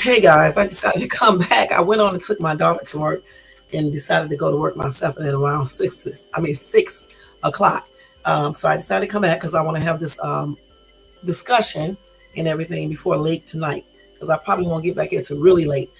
Hey guys, I decided to come back. I went on and took my daughter to work and decided to go to work myself at around 6 o'clock. So I decided to come back because I want to have this discussion and everything before late tonight because I probably won't get back here till really late.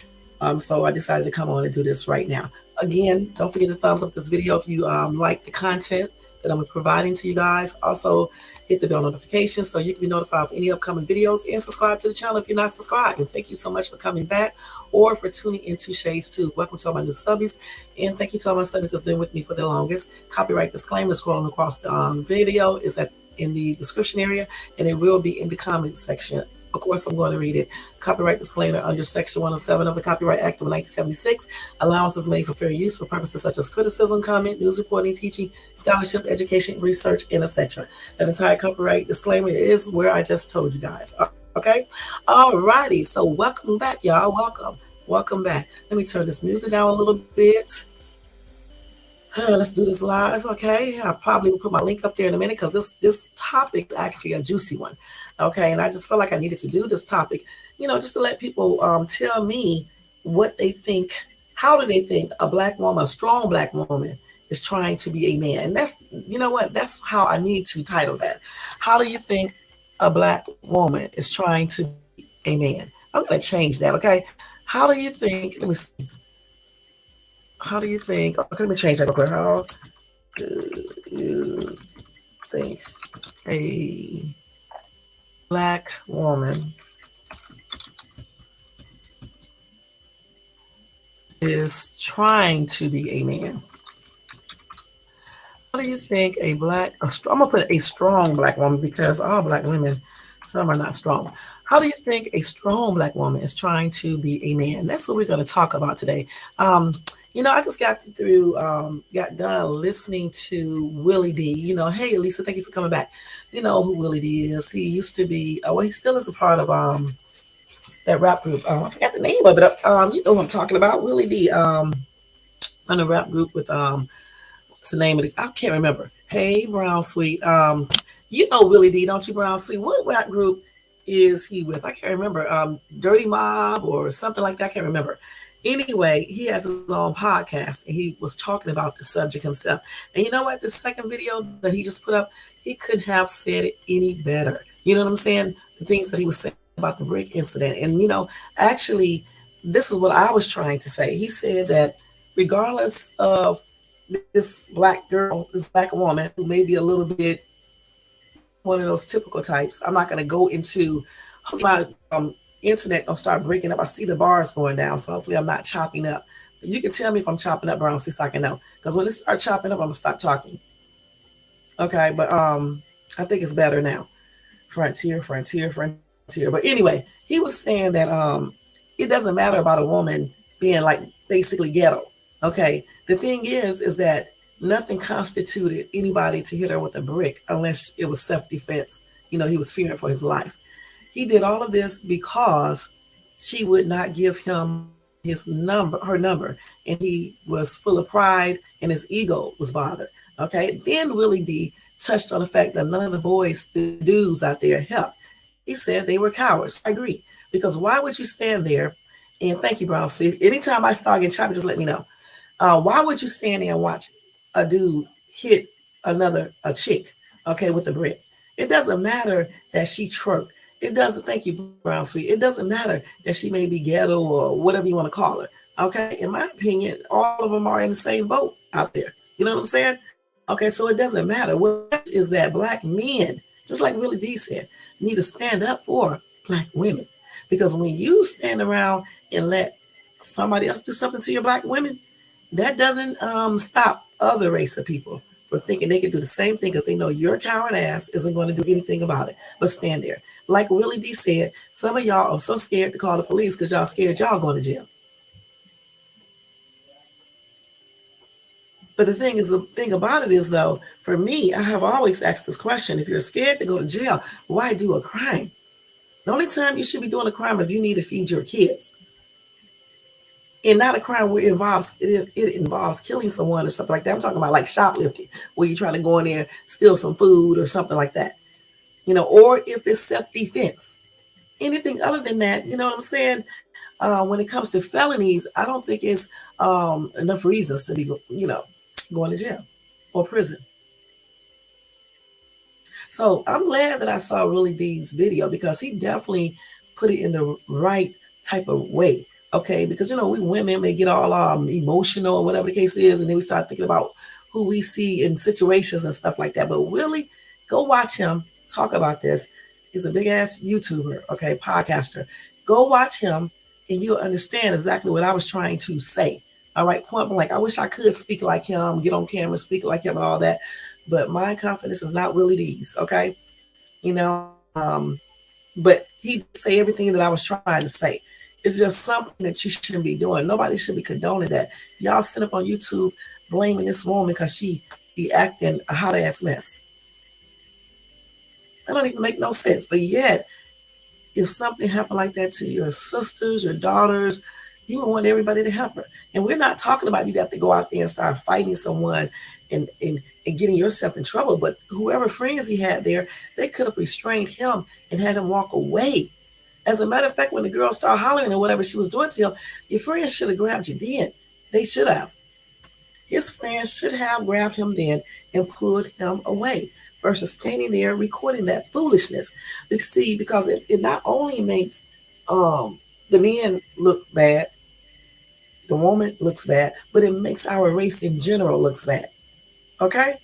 So I decided to come on and do this right now. Again, don't forget to thumbs up this video if you like the content that I'm providing to you guys. Also, hit the bell notification so you can be notified of any upcoming videos and subscribe to the channel if you're not subscribed. And thank you so much for coming back or for tuning into Shades 2. Welcome to all my new subbies, and thank you to all my subbies that's been with me for the longest. Copyright disclaimer scrolling across the video is in the description area, and it will be in the comment section. Of course, I'm going to read it. Copyright disclaimer under Section 107 of the Copyright Act of 1976. Allowances made for fair use for purposes such as criticism, comment, news reporting, teaching, scholarship, education, research, and etc. That entire copyright disclaimer is where I just told you guys. Okay? Alrighty. So welcome back, y'all. Welcome back. Let me turn this music down a little bit. Let's do this live, okay? I'll probably put my link up there in a minute because this topic is actually a juicy one, okay? And I just felt like I needed to do this topic, just to let people tell me what they think. How do they think a black woman, a strong black woman, is trying to be a man? And that's, that's how I need to title that. How do you think a black woman is trying to be a man? I'm going to change that, okay? How do you think, let me see. How do you think, okay, let me change that real quick. How do you think a black woman is trying to be a man? How do you think I'm going to put a strong black woman because all black women, some are not strong. How do you think a strong black woman is trying to be a man? That's what we're going to talk about today. I just got done listening to Willie D. Hey, Lisa, thank you for coming back. You know who Willie D is. He used to be, he still is a part of that rap group. I forgot the name of it. You know what I'm talking about, Willie D. On a rap group with, what's the name of it? I can't remember. Hey, Brown Sweet. You know Willie D, don't you, Brown Sweet? What rap group is he with? I can't remember. Dirty Mob or something like that. I can't remember. Anyway, he has his own podcast, and he was talking about the subject himself. And you know what? The second video that he just put up, he couldn't have said it any better. You know what I'm saying? The things that he was saying about the brick incident. And, actually, this is what I was trying to say. He said that regardless of this black girl, this black woman, who may be a little bit one of those typical types, I'm not going to go into my internet gonna start breaking up. I see the bars going down, so hopefully I'm not chopping up. You can tell me if I'm chopping up, Brown, so I can know. Because when it starts chopping up, I'm gonna stop talking. Okay, but I think it's better now. Frontier. But anyway, he was saying that it doesn't matter about a woman being like basically ghetto. Okay, the thing is that nothing constituted anybody to hit her with a brick unless it was self-defense. He was fearing for his life. He did all of this because she would not give him her number, and he was full of pride and his ego was bothered. Okay. Then Willie D touched on the fact that none of the dudes out there helped. He said they were cowards. I agree, because why would you stand there? And thank you, Brown Sweet. Anytime I start getting choppy, just let me know. Why would you stand there and watch a dude hit a chick, okay, with a brick? It doesn't matter that she twerked. It doesn't, thank you, Brown Sweet. It doesn't matter that she may be ghetto or whatever you want to call her. Okay. In my opinion, all of them are in the same boat out there. You know what I'm saying? Okay. So it doesn't matter. What is that black men, just like Willie D said, need to stand up for black women. Because when you stand around and let somebody else do something to your black women, that doesn't stop other race of people for thinking they can do the same thing because they know your coward ass isn't going to do anything about it but stand there. Like Willie D said, some of y'all are so scared to call the police because y'all scared y'all going to jail. But the thing about it is, though, for me, I have always asked this question. If you're scared to go to jail, why do a crime? The only time you should be doing a crime if you need to feed your kids. And not a crime where it involves killing someone or something like that. I'm talking about like shoplifting, where you're trying to go in there, steal some food or something like that. Or if it's self-defense. anything other than that, you know what I'm saying? When it comes to felonies, I don't think it's enough reasons to be, going to jail or prison. So I'm glad that I saw Willie D's video because he definitely put it in the right type of way. Okay, because we women may get all emotional or whatever the case is, and then we start thinking about who we see in situations and stuff like that. But Willie, go watch him talk about this. He's a big ass YouTuber, okay, podcaster. Go watch him, and you'll understand exactly what I was trying to say. All right, point blank. I wish I could speak like him, get on camera, speak like him, and all that. But my confidence is not Willie D's, okay? You know, but he did say everything that I was trying to say. It's just something that you shouldn't be doing. Nobody should be condoning that. Y'all sit up on YouTube blaming this woman because she be acting a hot ass mess. That don't even make no sense. But yet, if something happened like that to your sisters, your daughters, you would want everybody to help her. And we're not talking about you got to go out there and start fighting someone and getting yourself in trouble. But whoever friends he had there, they could have restrained him and had him walk away. As a matter of fact, when the girl started hollering or whatever she was doing to him, your friends should have grabbed you then. They should have. His friends should have grabbed him then and pulled him away versus standing there recording that foolishness. See, because it not only makes the men look bad, the woman looks bad, but it makes our race in general looks bad. Okay?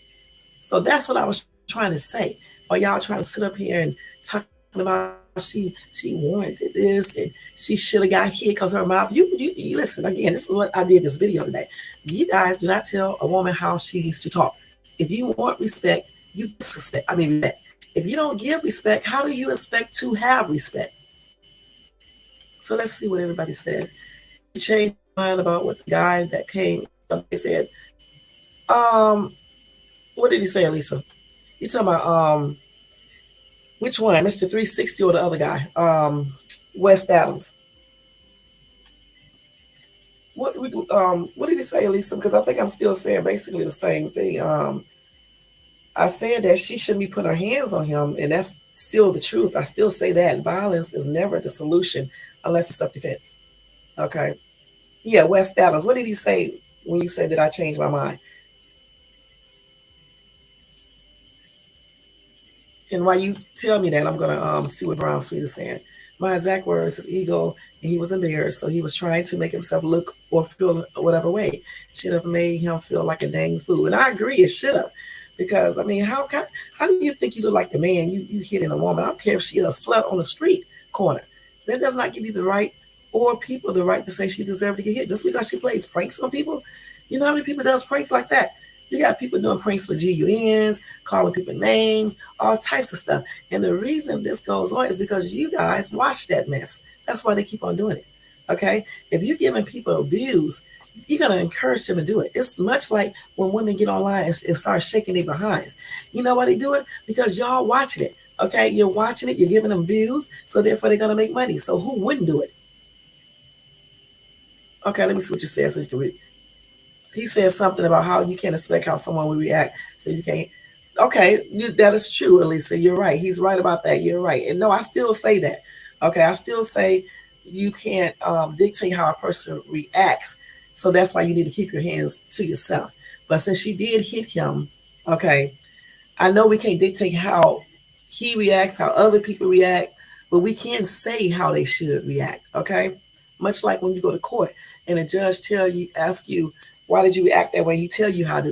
So that's what I was trying to say. While y'all trying to sit up here and talking about she warranted this and she should have got hit because her mouth. You listen again. This is what I did this video today. You guys do not tell a woman how she needs to talk. If you want respect, you disrespect. I mean respect. If you don't give respect, how do you expect to have respect? So let's see what everybody said. You changed my mind about what the guy that came. They said, what did he say, Elisa? You talking about which one, Mr. 360 or the other guy, West Adams? What did he say, Elisa? Because I think I'm still saying basically the same thing. I said that she shouldn't be putting her hands on him, and that's still the truth. I still say that violence is never the solution unless it's self-defense. Okay. Yeah, West Adams. What did he say when you said that I changed my mind? And while you tell me that, I'm gonna see what Brown Sweet is saying. My exact words, his ego, and he was embarrassed, so he was trying to make himself look or feel whatever way. Should have made him feel like a dang fool. And I agree, it should have. Because I mean, how do you think you look like the man you hitting a woman? I don't care if she's a slut on the street corner. That does not give you the right or people the right to say she deserved to get hit just because she plays pranks on people. You know how many people does pranks like that? You got people doing pranks with GUNs, calling people names, all types of stuff. And the reason this goes on is because you guys watch that mess. That's why they keep on doing it. Okay? If you're giving people views, you're going to encourage them to do it. It's much like when women get online and start shaking their behinds. You know why they do it? Because y'all watching it. Okay? You're watching it. You're giving them views. So therefore, they're going to make money. So who wouldn't do it? Okay, let me see what you said so you can read. He said something about how you can't expect how someone will react. So you can't. Okay, that is true, Elisa. You're right. He's right about that. You're right. And no, I still say that. Okay, I still say you can't dictate how a person reacts. So that's why you need to keep your hands to yourself. But since she did hit him, okay, I know we can't dictate how he reacts, how other people react, but we can say how they should react. Okay, much like when you go to court and a judge ask you, why did you react that way? He tell you how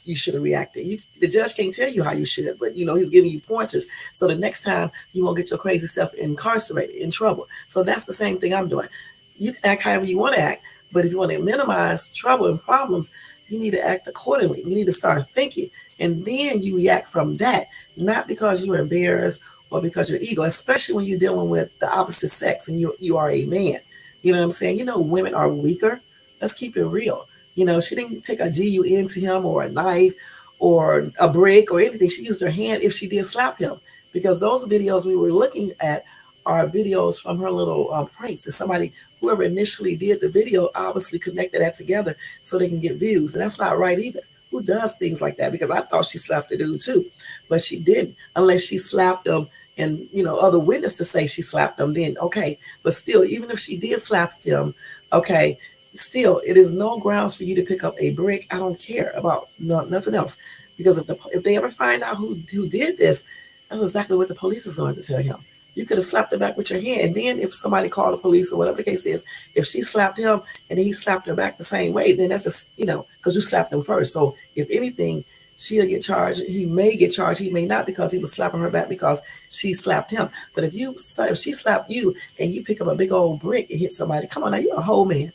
you should have reacted. The judge can't tell you how you should, but he's giving you pointers. So the next time you won't get your crazy self incarcerated, in trouble. So that's the same thing I'm doing. You can act however you want to act, but if you want to minimize trouble and problems, you need to act accordingly. You need to start thinking, and then you react from that, not because you're embarrassed or because you're ego, especially when you're dealing with the opposite sex and you are a man. You know what I'm saying? Women are weaker. Let's keep it real. She didn't take a GUN to him or a knife or a brick or anything. She used her hand if she did slap him, because those videos we were looking at are videos from her little pranks. And whoever initially did the video obviously connected that together so they can get views. And that's not right either. who does things like that, because I thought she slapped the dude too, but she didn't, unless she slapped him and other witnesses say she slapped him, then okay. But still, even if she did slap them, okay, still it is no grounds for you to pick up a brick. I don't care about nothing else, because if they ever find out who did this, that's exactly what the police is going to tell him. You could have slapped her back with your hand. And then if somebody called the police or whatever the case is, if she slapped him and he slapped her back the same way, then that's just, because you slapped him first. So if anything, she'll get charged. He may get charged. He may not, because he was slapping her back because she slapped him. But if she slapped you and you pick up a big old brick and hit somebody, come on now, you're a whole man.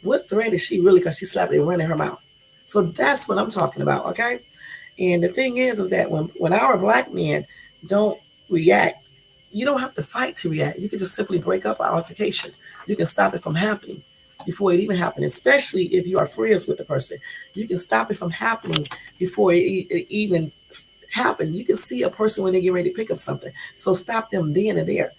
What threat is she really, because she slapped it and ran in her mouth? So that's what I'm talking about, okay? And the thing is that when our black men don't react, you don't have to fight to react. You can just simply break up an altercation. You can stop it from happening before it even happened, especially if you are friends with the person. You can stop it from happening before it even happened. You can see a person when they get ready to pick up something. So stop them then and there,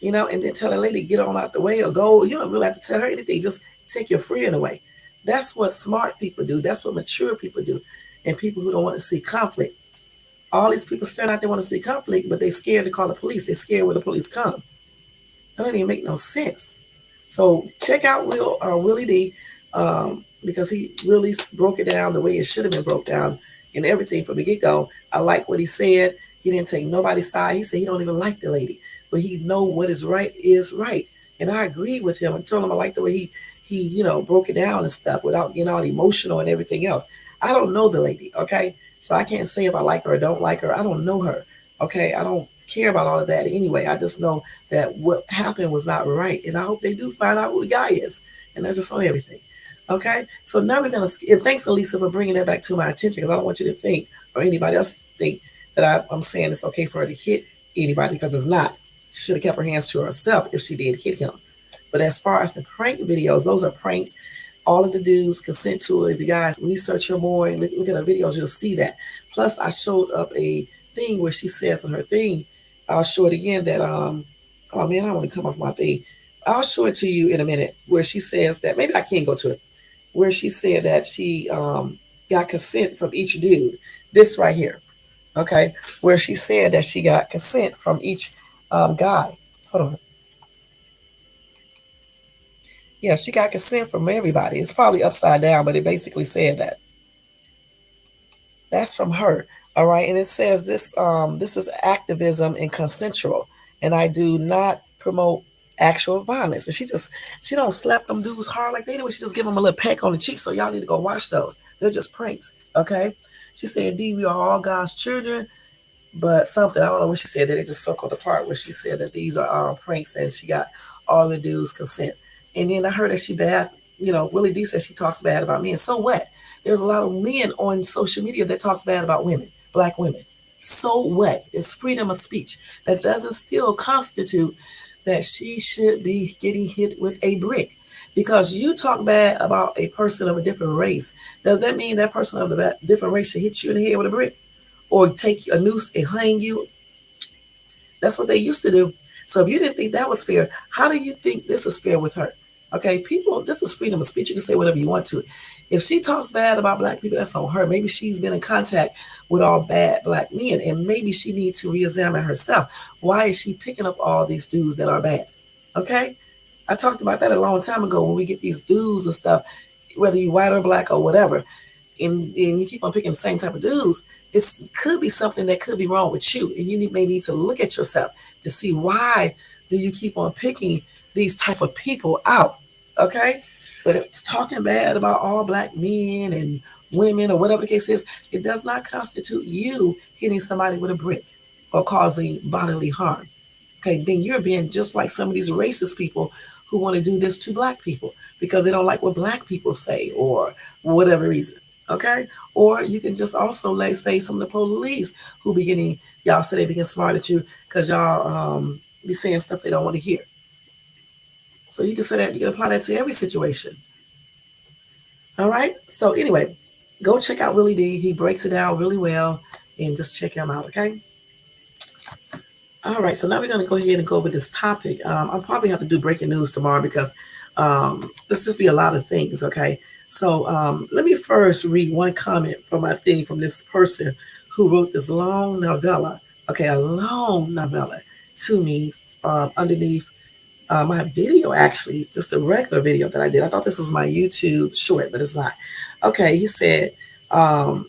and then tell a lady, get on out the way or go. You don't really have to tell her anything. Just take your friend away. That's what smart people do. That's what mature people do. And people who don't want to see conflict. All these people stand out there want to see conflict, but they're scared to call the police. They're scared when the police come. That don't even make no sense. So check out Willie D, because he really broke it down the way it should have been broke down and everything from the get-go. I like what he said. He didn't take nobody's side. He said he don't even like the lady, but he know what is right is right. And I agreed with him and told him I like the way he broke it down and stuff without getting all emotional and everything else. I don't know the lady, okay? So I can't say if I like her or don't like her. I don't know her, okay? I don't care about all of that anyway. I just know that what happened was not right. And I hope they do find out who the guy is. And that's just on everything. Okay? So now we're going to, and thanks, Elisa, for bringing that back to my attention, because I don't want you to think, or anybody else think, that I'm saying it's okay for her to hit anybody, because it's not. She should have kept her hands to herself if she did hit him. But as far as the prank videos, those are pranks. All of the dudes consent to it. If you guys research her more and look at her videos, you'll see that. Plus, I showed up a thing where she says on her thing, I'll show it again that, oh man, I want to come off my thing. I'll show it to you in a minute, where she says that, maybe I can't go to it, where she said that she got consent from each dude. This right here, okay, where she said that she got consent from each guy. Hold on. Yeah, she got consent from everybody. It's probably upside down, but it basically said that. That's from her. All right. And it says this is activism and consensual. And I do not promote actual violence. And she don't slap them dudes hard like they do. She just give them a little peck on the cheek. So y'all need to go watch those. They're just pranks. Okay. She said, indeed, we are all God's children. But something, I don't know what she said, that it just circled the part where she said that these are pranks and she got all the dudes consent. And then I heard that she bad, Willie D says she talks bad about men. So what? There's a lot of men on social media that talks bad about women, black women. So what? It's freedom of speech. That doesn't still constitute that she should be getting hit with a brick. Because you talk bad about a person of a different race, does that mean that person of a different race should hit you in the head with a brick? Or take a noose and hang you? That's what they used to do. So if you didn't think that was fair, how do you think this is fair with her? Okay, people, this is freedom of speech. You can say whatever you want to. If she talks bad about black people, that's on her. Maybe she's been in contact with all bad black men, and maybe she needs to reexamine herself. Why is she picking up all these dudes that are bad? Okay, I talked about that a long time ago when we get these dudes and stuff, whether you white or black or whatever, and you keep on picking the same type of dudes, it could be something that could be wrong with you, and you may need to look at yourself to see why do you keep on picking these type of people out. Okay, but it's talking bad about all black men and women or whatever the case is, it does not constitute you hitting somebody with a brick or causing bodily harm. Okay, then you're being just like some of these racist people who want to do this to black people because they don't like what black people say or whatever reason. Okay, or you can just also say some of the police who be getting y'all say they begin smart at you because y'all be saying stuff they don't want to hear. So you can say that, you can apply that to every situation. All right. So anyway, go check out Willie D. He breaks it down really well, and just check him out. Okay. All right. So now we're going to go ahead and go over this topic. I'll probably have to do breaking news tomorrow because Let's just be a lot of things, okay? So let me first read one comment from my thing from this person who wrote this long novella, okay, a long novella to me underneath my video, actually, just a regular video that I did. I thought this was my YouTube short, but it's not. Okay, he said, um,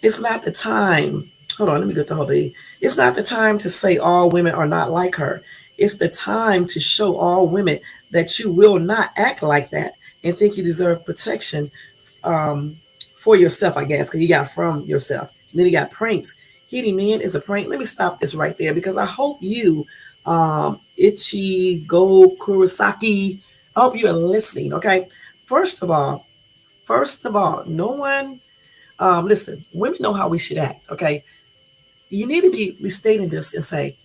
it's not the time. Hold on, let me get the whole thing. It's not the time to say all women are not like her. It's the time to show all women that you will not act like that and think you deserve protection um, for yourself, I guess, because you got from yourself. And then you got pranks. Hitting men is a prank. Let me stop this right there because I hope you, Ichigo Kurosaki, I hope you are listening, okay? First of all, no one listen, women know how we should act, okay? You need to be restating this and say,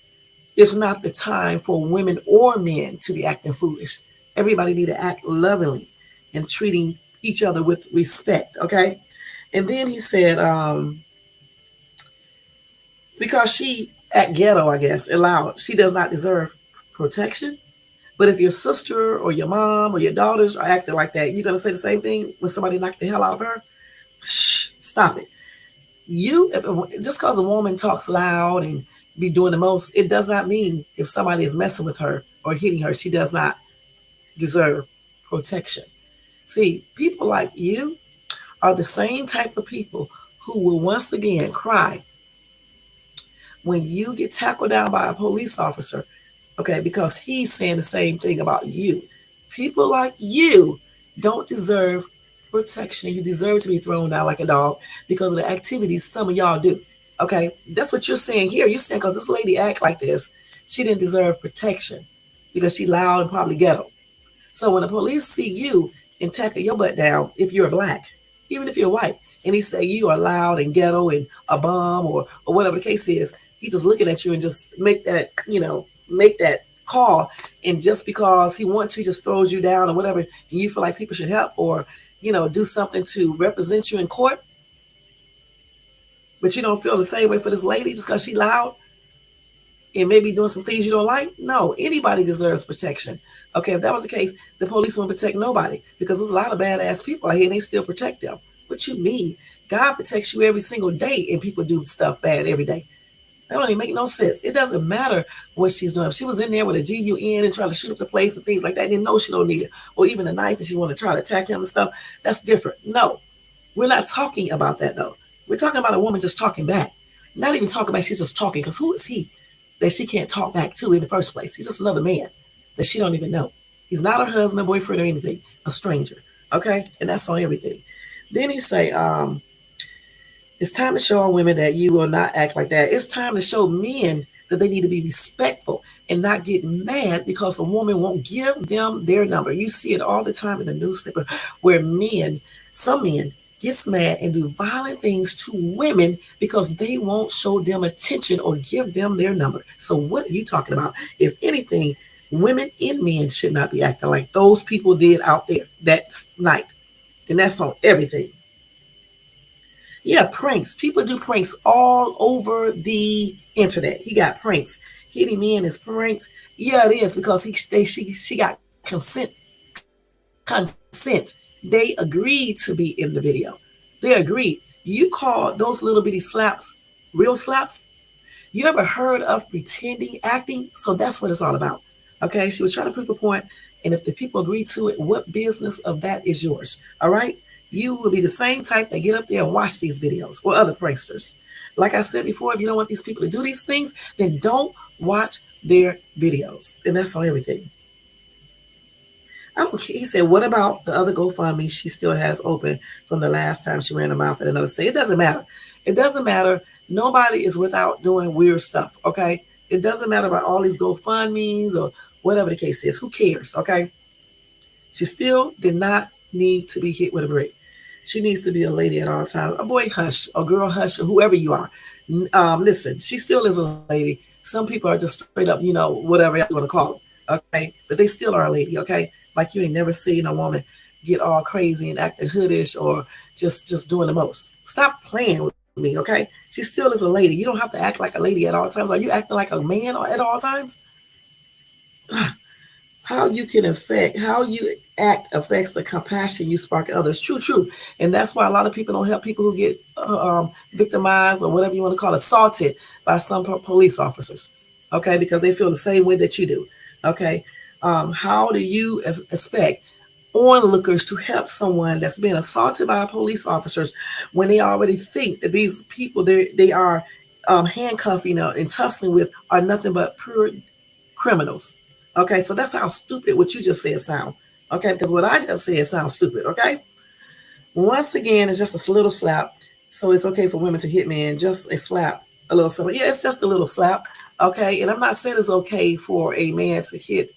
it's not the time for women or men to be acting foolish. Everybody need to act lovingly and treating each other with respect, okay? And then he said, because she act ghetto, I guess, and loud, she does not deserve protection. But if your sister or your mom or your daughters are acting like that, you're gonna say the same thing when somebody knocked the hell out of her? Shh, stop it. Just because a woman talks loud and be doing the most, it does not mean if somebody is messing with her or hitting her, she does not deserve protection. See, people like you are the same type of people who will once again cry when you get tackled down by a police officer, okay, because he's saying the same thing about you. People like you don't deserve protection. You deserve to be thrown down like a dog because of the activities some of y'all do. Okay, that's what you're saying here. You're saying because this lady act like this, she didn't deserve protection because she loud and probably ghetto. So when the police see you and tackle your butt down, if you're black, even if you're white, and he say you are loud and ghetto and a bum or whatever the case is, he just looking at you and just make that call. And just because he wants to, he just throws you down or whatever, and you feel like people should help or do something to represent you in court, but you don't feel the same way for this lady just because she loud and maybe doing some things you don't like. No, anybody deserves protection. Okay, if that was the case, the police wouldn't protect nobody because there's a lot of badass people out here and they still protect them. What you mean? God protects you every single day and people do stuff bad every day. That don't even make no sense. It doesn't matter what she's doing. If she was in there with a GUN and trying to shoot up the place and things like that, didn't know she don't need it, or even a knife and she want to try to attack him and stuff, that's different. No, we're not talking about that though. We're talking about a woman just talking back. Not even talking back, she's just talking because who is he that she can't talk back to in the first place? He's just another man that she don't even know. He's not her husband, boyfriend, or anything, a stranger. Okay? And that's on everything. Then he say, it's time to show all women that you will not act like that. It's time to show men that they need to be respectful and not get mad because a woman won't give them their number. You see it all the time in the newspaper where some men, gets mad and do violent things to women because they won't show them attention or give them their number. So what are you talking about? If anything, women and men should not be acting like those people did out there that night. And that's on everything. Yeah, pranks. People do pranks all over the internet. He got pranks. Hitting men is pranks. Yeah, it is because she got consent. They agreed to be in the video. They agreed. You call those little bitty slaps real slaps? You ever heard of pretending acting? So that's what it's all about. Okay, she was trying to prove a point, and if the people agree to it, what business of that is yours? All right, you will be the same type that get up there and watch these videos or other pranksters. Like I said before, if you don't want these people to do these things, then don't watch their videos, and that's on everything. I don't care. He said, what about the other GoFundMe she still has open from the last time she ran her mouth at another state? It doesn't matter. It doesn't matter. Nobody is without doing weird stuff, okay? It doesn't matter about all these GoFundMes or whatever the case is. Who cares, okay? She still did not need to be hit with a brick. She needs to be a lady at all times. A boy, hush. A girl, hush. Or whoever you are. Listen, she still is a lady. Some people are just straight up, whatever you want to call them, okay? But they still are a lady, okay? Like you ain't never seen a woman get all crazy and acting hoodish or just doing the most. Stop playing with me, okay? She still is a lady. You don't have to act like a lady at all times. Are you acting like a man at all times? how you can affect, how you act affects the compassion you spark in others. True, true. And that's why a lot of people don't help people who get victimized or whatever you want to call it, assaulted by some police officers. Okay, because they feel the same way that you do. Okay, how do you expect onlookers to help someone that's being assaulted by police officers when they already think that these people they are handcuffing and tussling with are nothing but pure criminals? Okay, so that's how stupid what you just said sound. Okay, because what I just said sounds stupid. Okay, once again, it's just a little slap. So it's okay for women to hit men, just a slap, a little slap. Yeah, it's just a little slap. Okay, and I'm not saying it's okay for a man to hit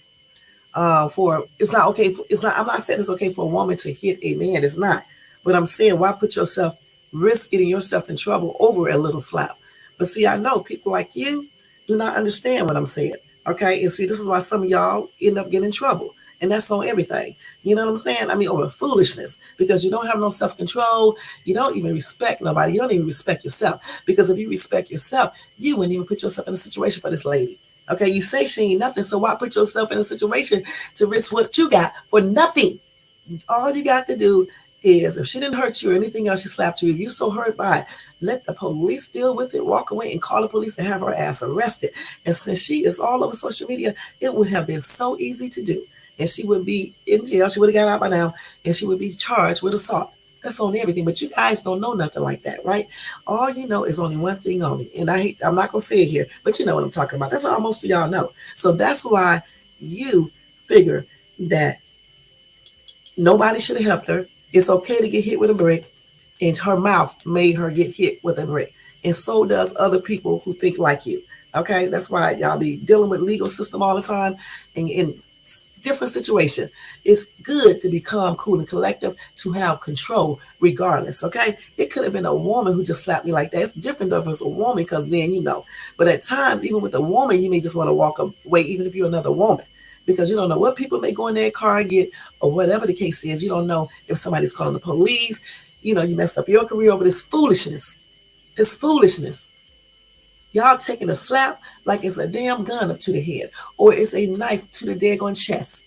for it's not okay for, it's not I'm not saying it's okay for a woman to hit a man. It's not. But I'm saying, why put yourself, risk getting yourself in trouble over a little slap? But see, I know people like you do not understand what I'm saying. Okay, and see, this is why some of y'all end up getting in trouble, and that's on everything. You know what I'm saying? I mean, over foolishness, because you don't have no self-control. You don't even respect nobody. You don't even respect yourself, because if you respect yourself, you wouldn't even put yourself in a situation for this lady. Okay, you say she ain't nothing, so why put yourself in a situation to risk what you got for nothing? All you got to do is, if she didn't hurt you or anything else, she slapped you, if you so hurt by it, let the police deal with it, walk away and call the police and have her ass arrested. And since she is all over social media, it would have been so easy to do. And she would be in jail. She would have got out by now, and she would be charged with assault. That's on everything. But you guys don't know nothing like that, right? All you know is only one thing only. And I'm not going to say it here, but you know what I'm talking about. That's all most of y'all know. So that's why you figure that nobody should have helped her. It's okay to get hit with a brick, and her mouth made her get hit with a brick. And so does other people who think like you. Okay, that's why y'all be dealing with legal system all the time, and in different situation. It's good to be calm, cool, and collective, to have control regardless. Okay, it could have been a woman who just slapped me like that. It's different though if it's a woman, because then you know. But at times, even with a woman, you may just want to walk away, even if you're another woman, because you don't know what people may go in their car and get, or whatever the case is. You don't know if somebody's calling the police. You know, you messed up your career over this foolishness. It's foolishness. Y'all taking a slap like it's a damn gun up to the head, or it's a knife to the daggone chest.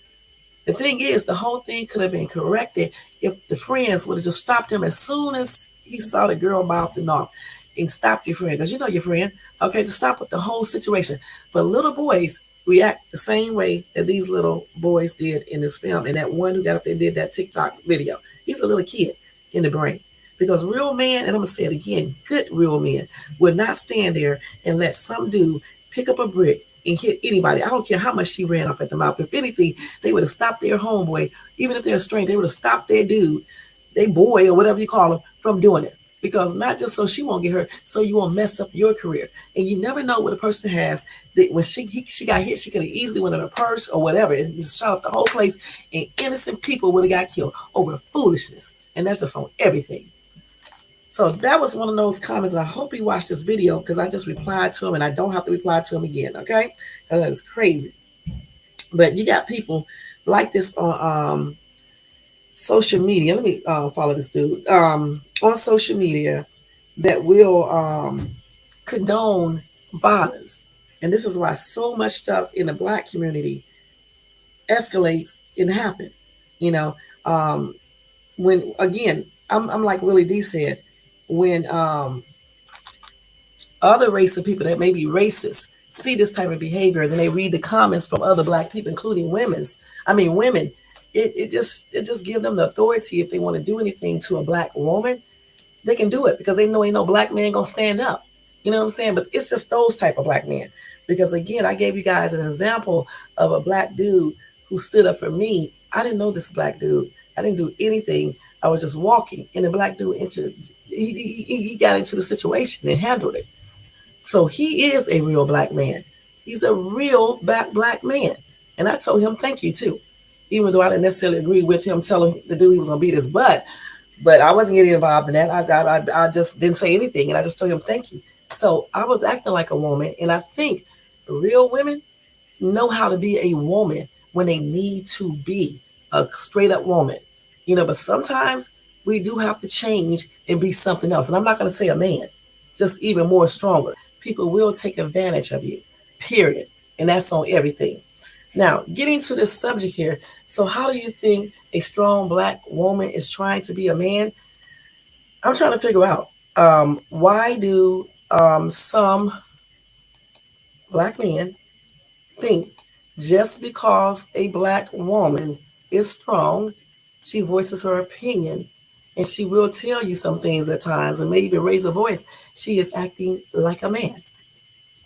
The thing is, the whole thing could have been corrected if the friends would have just stopped him as soon as he saw the girl mouthing off, and stopped your friend, because you know your friend, okay, to stop with the whole situation. But little boys react the same way that these little boys did in this film, and that one who got up there and did that TikTok video. He's a little kid in the brain. Because real men, and I'm going to say it again, good real men would not stand there and let some dude pick up a brick and hit anybody. I don't care how much she ran off at the mouth. If anything, they would have stopped their homeboy. Even if they're a stranger, they would have stopped their dude, their boy, or whatever you call him, from doing it. Because not just so she won't get hurt, so you won't mess up your career. And you never know what a person has. That when she got hit, she could have easily went in her purse or whatever and just shot up the whole place, and innocent people would have got killed over foolishness. And that's just on everything. So that was one of those comments, and I hope he watched this video, because I just replied to him, and I don't have to reply to him again, okay? Because that is crazy. But you got people like this on social media. Let me follow this dude on social media that will condone violence. And this is why so much stuff in the Black community escalates and happen. You know, when, again, I'm like Willie D said, when other race of people that may be racist see this type of behavior, and then they read the comments from other Black people, including women, it just give them the authority. If they want to do anything to a Black woman, they can do it, because they know ain't no Black man gonna stand up. You know what I'm saying? But it's just those type of Black men. Because again, I gave you guys an example of a Black dude who stood up for me. I didn't know this Black dude. I didn't do anything. I was just walking, and the Black dude he got into the situation and handled it. So he is a real Black man. He's a real Black man. And I told him thank you too, even though I didn't necessarily agree with him telling the dude he was gonna beat his butt. But I wasn't getting involved in that. I just didn't say anything, and I just told him thank you. So I was acting like a woman, and I think real women know how to be a woman when they need to be a straight up woman. You know, but sometimes we do have to change and be something else. And I'm not going to say a man, just even more stronger. People will take advantage of you, period. And that's on everything. Now, getting to this subject here. So, how do you think a strong black woman is trying to be a man? I'm trying to figure out why do some black men think just because a black woman is strong, she voices her opinion and she will tell you some things at times and maybe even raise her voice, she is acting like a man.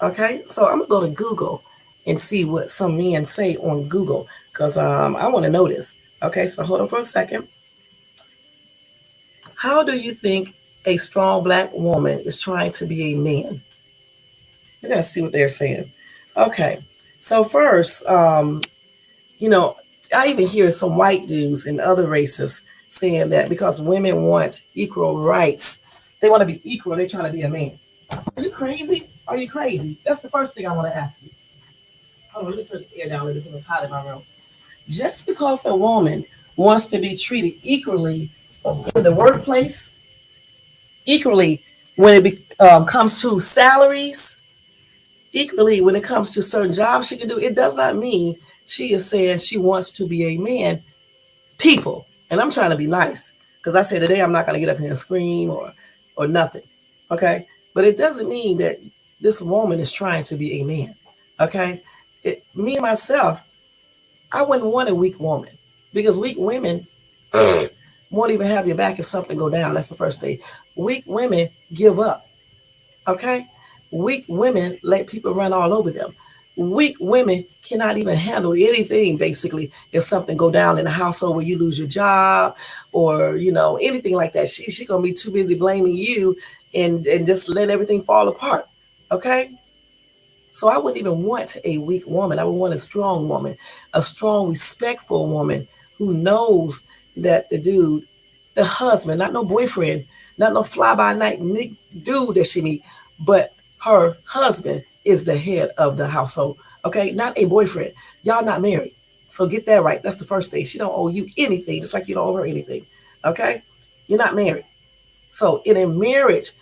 Okay, so I'm gonna go to Google and see what some men say on Google because I want to know this. Okay, so hold on for a second. How do you think a strong black woman is trying to be a man? We gotta see what they're saying. Okay, so first, you know, I even hear some white dudes and other races saying that because women want equal rights, they want to be equal, they're trying to be a man. Are you crazy? Are you crazy? That's the first thing I want to ask you. Hold on, let me turn this air down a little because it's hot in my room. Just because a woman wants to be treated equally in the workplace, equally when comes to salaries, equally when it comes to certain jobs she can do, it does not mean she is saying she wants to be a man. People, and I'm trying to be nice because I said today I'm not going to get up here and scream or nothing. Okay, but it doesn't mean that this woman is trying to be a man. Okay, me myself, I wouldn't want a weak woman because weak women won't even have your back if something go down. That's the first thing. Weak women give up. Okay, weak women let people run all over them. Weak women cannot even handle anything basically if something go down in the household where you lose your job or anything like that. She gonna be too busy blaming you and just let everything fall apart. Okay, so I wouldn't even want a weak woman. I would want a strong woman, a strong, respectful woman who knows that the dude, the husband, not no boyfriend, not no fly by night dude that she meet, but her husband is the head of the household. Okay, not a boyfriend. Y'all not married, so get that right. That's the first thing. She don't owe you anything, just like you don't owe her anything. Okay, you're not married. So in a marriage,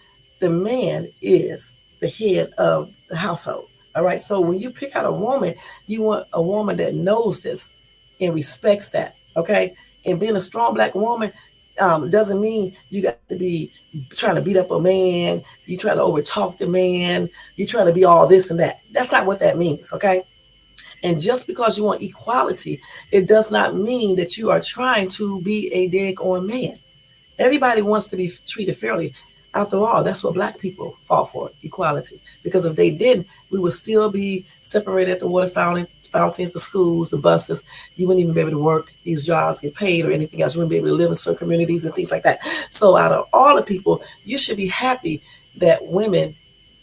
the man is the head of the household. All right. So when you pick out a woman, you want a woman that knows this and respects that. Okay. And being a strong black woman doesn't mean you got to be trying to beat up a man. You try to overtalk the man. You try to be all this and that. That's not what that means. Okay. And just because you want equality, it does not mean that you are trying to be a daggone man. Everybody wants to be treated fairly. After all, that's what black people fought for, equality. Because if they didn't, we would still be separated at the water fountains, the schools, the buses. You wouldn't even be able to work these jobs, get paid, or anything else. You wouldn't be able to live in certain communities and things like that. So out of all the people, you should be happy that women,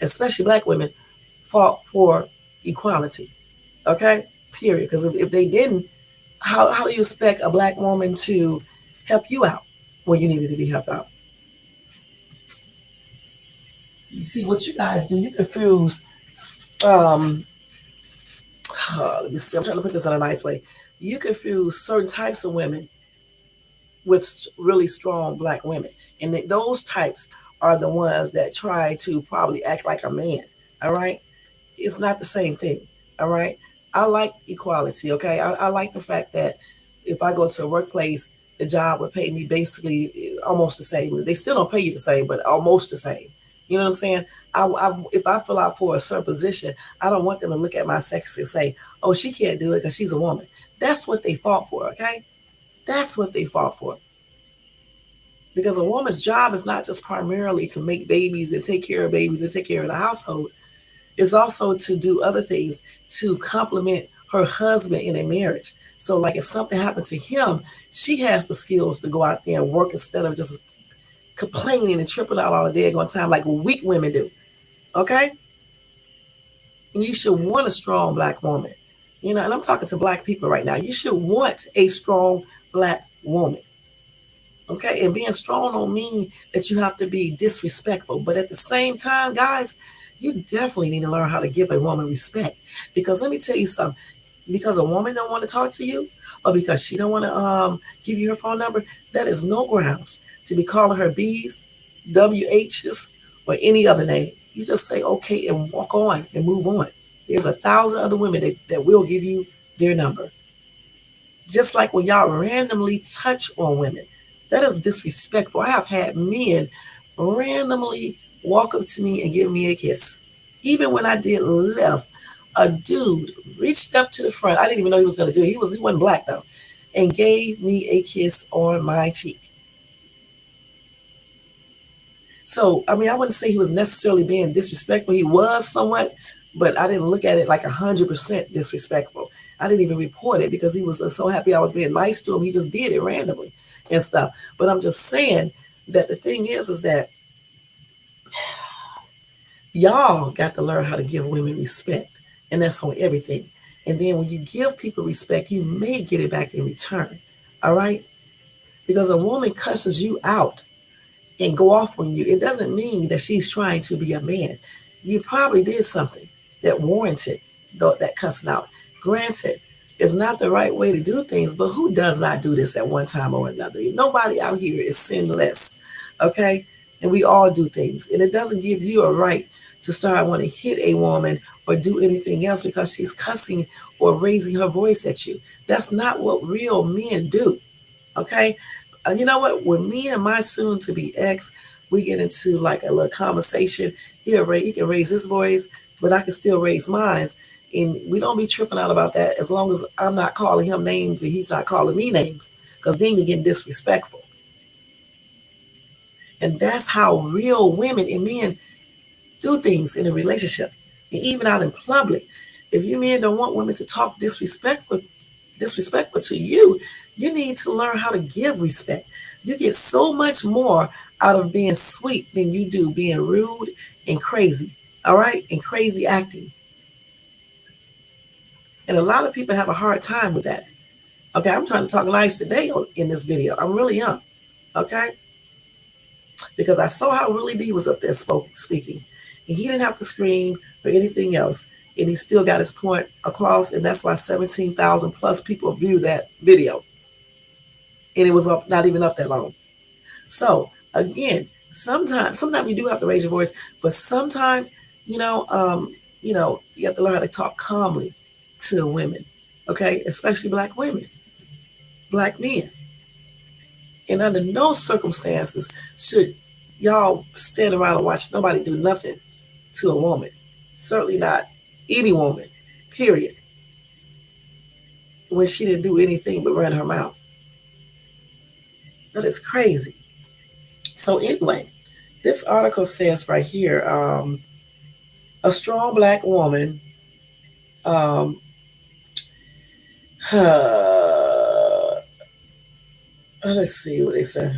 especially black women, fought for equality. Okay? Period. Because if they didn't, how do you expect a black woman to help you out when you needed to be helped out? You see what you guys do, you confuse um let me see, I'm trying to put this in a nice way. You confuse certain types of women with really strong black women, and those types are the ones that try to probably act like a man. All right, it's not the same thing. All right, I like equality. Okay, I like the fact that if I go to a workplace, the job would pay me basically almost the same. They still don't pay you the same, but almost the same. You know what I'm saying? If I fill out for a certain position, I don't want them to look at my sex and say, "Oh, she can't do it because she's a woman." That's what they fought for. Okay, that's what they fought for. Because a woman's job is not just primarily to make babies and take care of babies and take care of the household. It's also to do other things to complement her husband in a marriage. So, like if something happened to him, she has the skills to go out there and work instead of just complaining and tripping out all the daggone time like weak women do. Okay? And you should want a strong black woman. And I'm talking to black people right now. You should want a strong black woman. Okay? And being strong don't mean that you have to be disrespectful. But at the same time, guys, you definitely need to learn how to give a woman respect. Because let me tell you something. Because a woman don't want to talk to you or because she don't want to give you her phone number, that is no grounds to be calling her B's, WH's, or any other name. You just say okay and walk on and move on. There's 1,000 other women that will give you their number. Just like when y'all randomly touch on women, that is disrespectful. I have had men randomly walk up to me and give me a kiss. Even when I did left, a dude reached up to the front. I didn't even know he was going to do it. He wasn't black though, and gave me a kiss on my cheek. So, I mean, I wouldn't say he was necessarily being disrespectful. He was somewhat, but I didn't look at it like 100% disrespectful. I didn't even report it because he was so happy I was being nice to him. He just did it randomly and stuff. But I'm just saying that the thing is that y'all got to learn how to give women respect, and that's on everything. And then when you give people respect, you may get it back in return. All right? Because a woman cusses you out and go off on you, it doesn't mean that she's trying to be a man. You probably did something that warranted that cussing out. Granted, it's not the right way to do things, but who does not do this at one time or another? Nobody out here is sinless, okay? And we all do things. And it doesn't give you a right to start wanting to hit a woman or do anything else because she's cussing or raising her voice at you. That's not what real men do, okay? And you know what? When me and my soon-to-be ex, we get into like a little conversation, he can raise his voice, but I can still raise mine. And we don't be tripping out about that as long as I'm not calling him names and he's not calling me names, because then you're getting disrespectful. And that's how real women and men do things in a relationship and even out in public. If you men don't want women to talk disrespectful to you, you need to learn how to give respect. You get so much more out of being sweet than you do being rude and crazy. All right? And crazy acting. And a lot of people have a hard time with that. Okay, I'm trying to talk nice today in this video. I'm really young. Okay? Because I saw how Willie D was up there speaking. And he didn't have to scream or anything else. And he still got his point across. And that's why 17,000 plus people viewed that video. And it was up, not even up that long. So again, sometimes you do have to raise your voice, but sometimes, you have to learn how to talk calmly to women, okay? Especially black women, black men. And under no circumstances should y'all stand around and watch nobody do nothing to a woman. Certainly not any woman, period, when she didn't do anything but run her mouth. That is crazy. So anyway, this article says right here, a strong black woman, let's see what they say.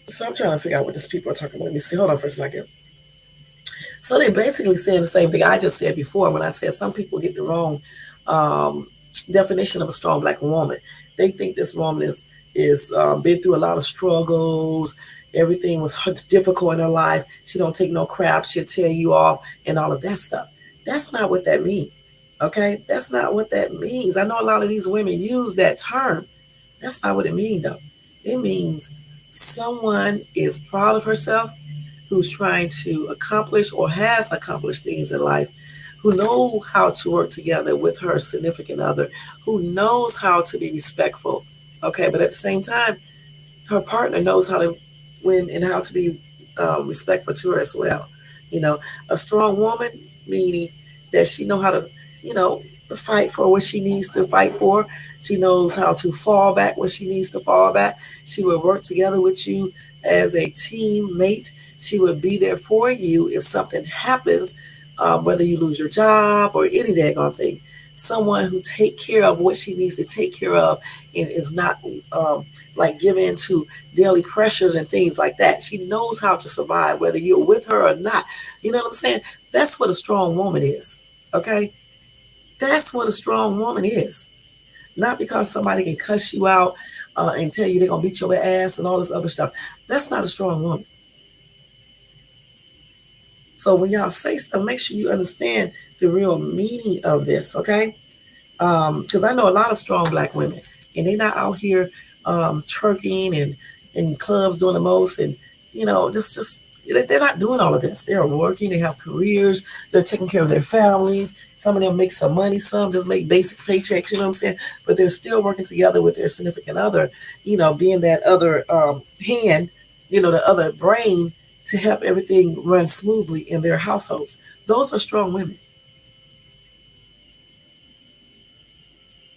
So I'm trying to figure out what these people are talking about. Let me see. Hold on for a second. So they're basically saying the same thing I just said before when I said some people get the wrong definition of a strong black woman. They think this woman is been through a lot of struggles. Everything was difficult in her life. She don't take no crap. She'll tell you off and all of that stuff. That's not what that means. Okay? That's not what that means. I know a lot of these women use that term. That's not what it means, though. It means someone is proud of herself, who's trying to accomplish or has accomplished things in life, who know how to work together with her significant other, who knows how to be respectful. Okay, but at the same time, her partner knows how to win and how to be respectful to her as well. A strong woman, meaning that she know how to, fight for what she needs to fight for. She knows how to fall back when she needs to fall back. She will work together with you as a teammate. She will be there for you if something happens, whether you lose your job or any daggone thing. Someone who take care of what she needs to take care of and is not like given to daily pressures and things like that. She knows how to survive whether you're with her or not. You know what I'm saying? That's what a strong woman is. Okay? That's what a strong woman is. Not because somebody can cuss you out and tell you they're going to beat your ass and all this other stuff. That's not a strong woman. So when y'all say stuff, make sure you understand the real meaning of this, okay? Because I know a lot of strong black women, and they're not out here twerking and in clubs doing the most, and just They're not doing all of this. They're working, they have careers, they're taking care of their families. Some of them make some money, some just make basic paychecks, you know what I'm saying? But they're still working together with their significant other, being that other hand, the other brain to help everything run smoothly in their households. Those are strong women.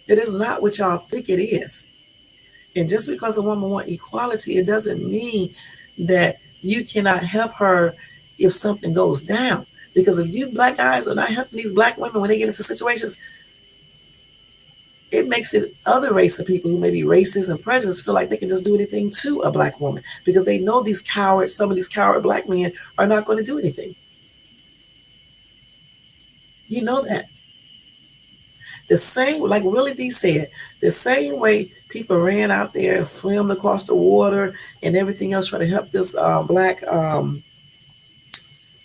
It is not what y'all think it is. And just because a woman wants equality, it doesn't mean that you cannot help her if something goes down. Because if you black guys are not helping these black women when they get into situations, it makes it other race of people who may be racist and prejudiced feel like they can just do anything to a black woman because they know these cowards, some of these coward black men are not going to do anything. You know that. The same, like Willie D said, the same way people ran out there and swam across the water and everything else trying to help this black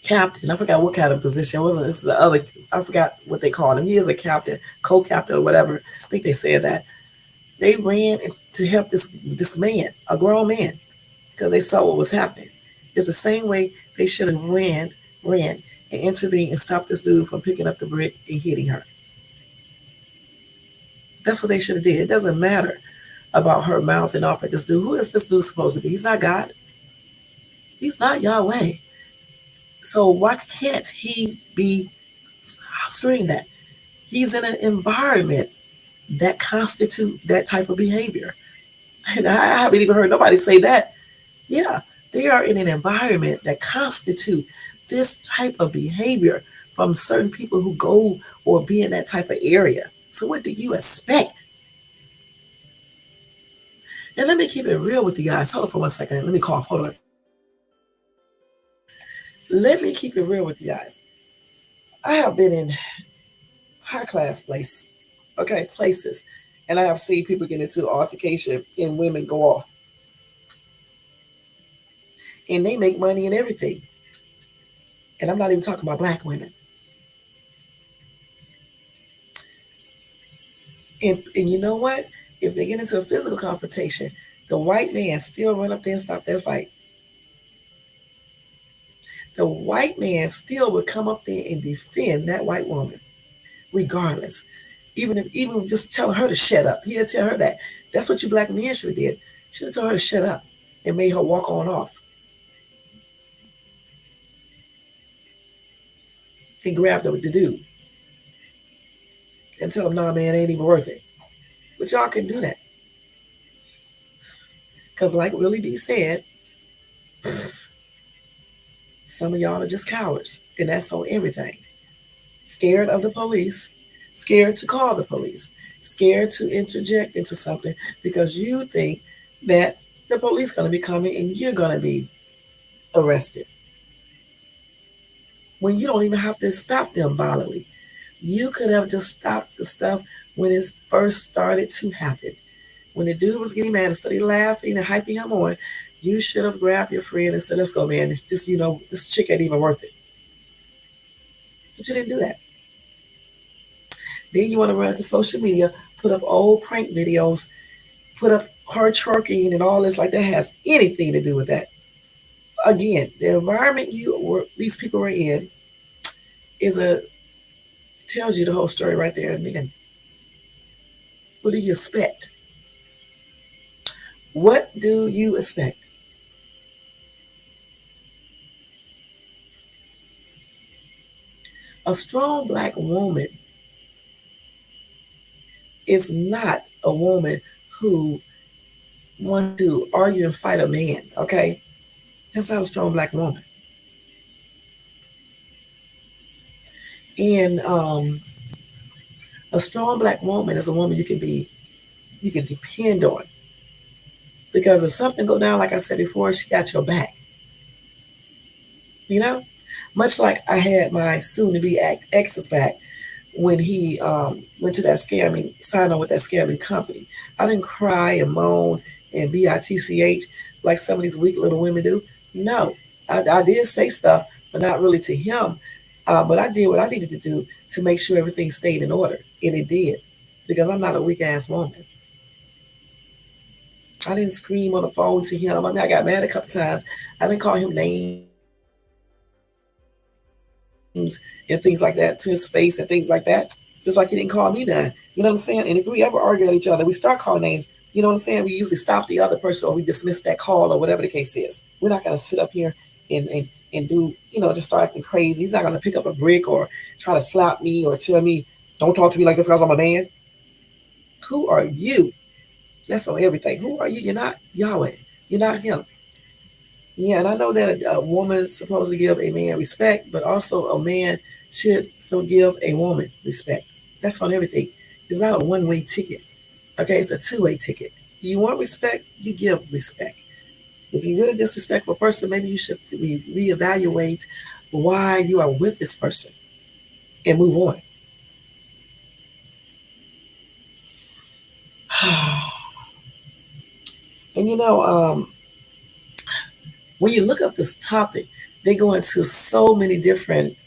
captain. I forgot what kind of position it wasn't. This is the other. I forgot what they called him. He is a captain, co-captain, or whatever. I think they said that they ran to help this man, a grown man, because they saw what was happening. It's the same way they should have ran and intervened and stopped this dude from picking up the brick and hitting her. That's what they should have did. It doesn't matter about her mouthing off at this dude. Who is this dude supposed to be? He's not God. He's not Yahweh. So why can't he be screamed at? He's in an environment that constitute that type of behavior. And I haven't even heard nobody say that. Yeah, they are in an environment that constitute this type of behavior from certain people who go or be in that type of area. So what do you expect? And let me keep it real with you guys. Hold on for 1 second. Let me cough. Hold on. Let me keep it real with you guys. I have been in high class places, and I have seen people get into altercation and women go off. And they make money and everything. And I'm not even talking about black women. And you know what? If they get into a physical confrontation, the white man still run up there and stop that fight. The white man still would come up there and defend that white woman, regardless. Even just tell her to shut up. He'll tell her that. That's what you black men should have did. Should have told her to shut up and made her walk on off. And grabbed the dude. And tell him, nah, man, it ain't even worth it. But y'all can do that. Because like Willie D said, some of y'all are just cowards. And that's on everything. Scared of the police, scared to call the police, scared to interject into something because you think that the police going to be coming and you're going to be arrested. When you don't even have to stop them violently. You could have just stopped the stuff when it first started to happen. When the dude was getting mad, instead of laughing and hyping him on, you should have grabbed your friend and said, let's go, man. This chick ain't even worth it. But you didn't do that. Then you want to run to social media, put up old prank videos, put up her twerking and all this like that has anything to do with that. Again, the environment these people were in tells you the whole story right there and then. What do you expect? What do you expect? A strong black woman is not a woman who wants to argue and fight a man, okay? That's not a strong black woman. And a strong black woman is a woman you can depend on. Because if something go down, like I said before, she got your back. You know? Much like I had my soon-to-be ex's back when he went to that scamming, signed on with that scamming company. I didn't cry and moan and bitch like some of these weak little women do. No, I did say stuff, but not really to him. But I did what I needed to do to make sure everything stayed in order. And it did. Because I'm not a weak ass woman. I didn't scream on the phone to him. I mean, I got mad a couple times. I didn't call him names. and things like that to his face and things like that. Just like he didn't call me that. You know what I'm saying? And if we ever argue at each other, we start calling names. You know what I'm saying? We usually stop the other person or we dismiss that call or whatever the case is. We're not going to sit up here and do, just start acting crazy. He's not going to pick up a brick or try to slap me or tell me, don't talk to me like this because I'm a man. Who are you? That's on everything. Who are you? You're not Yahweh. You're not him. Yeah, and I know that a woman's supposed to give a man respect, but also a man should so give a woman respect. That's on everything. It's not a one-way ticket. Okay, it's a two-way ticket. You want respect, you give respect. If you're really a disrespectful person, maybe you should reevaluate why you are with this person and move on. And when you look up this topic, they go into so many different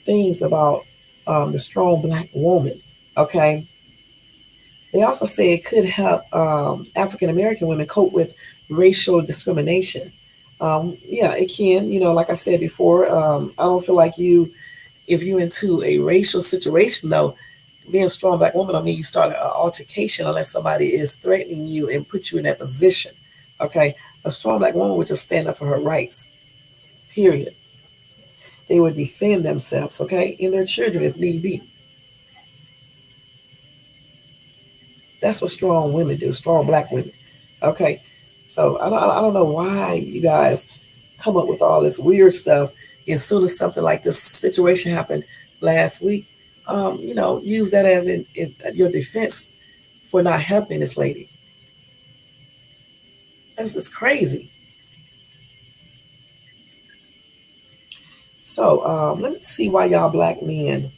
things about the strong black woman. Okay, they also say it could help African American women cope with racial discrimination. Yeah, it can. Like I said before, I don't feel like if you're into a racial situation, though, being a strong black woman, I mean, you start an altercation unless somebody is threatening you and put you in that position. Okay, a strong black woman would just stand up for her rights. Period. They would defend themselves. Okay, and their children if need be. That's what strong women do, strong black women. Okay. So I don't know why you guys come up with all this weird stuff. As soon as something like this situation happened last week, use that as in your defense for not helping this lady. That's just crazy. So let me see why y'all black men.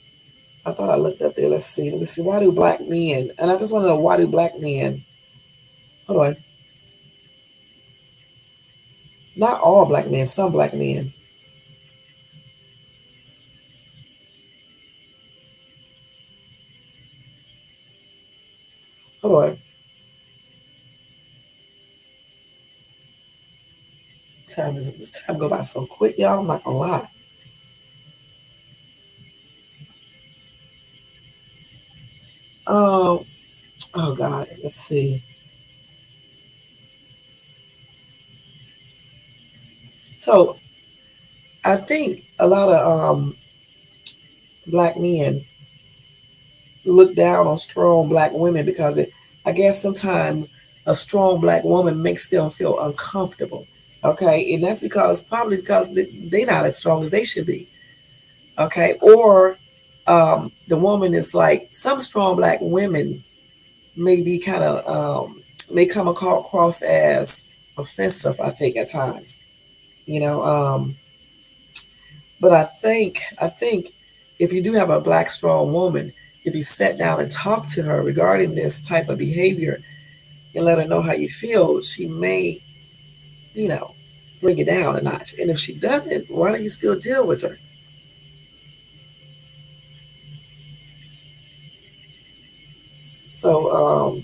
I thought I looked up there. Let's see. Let me see. Why do black men? And I just want to know why do black men? Hold on. Not all black men. Some black men. Hold on. This time go by so quick, y'all. I'm not gonna lie. Um, oh God, let's see. So I think a lot of black men look down on strong black women because I guess sometimes a strong black woman makes them feel uncomfortable. Okay, and that's probably because they're not as strong as they should be. Okay, or the woman is like some strong black women may be kind of may come across as offensive. I think at times, you know. But I think if you do have a black strong woman, if you sat down and talk to her regarding this type of behavior and let her know how you feel, she may, you know, bring it down a notch. And if she doesn't, why don't you still deal with her? So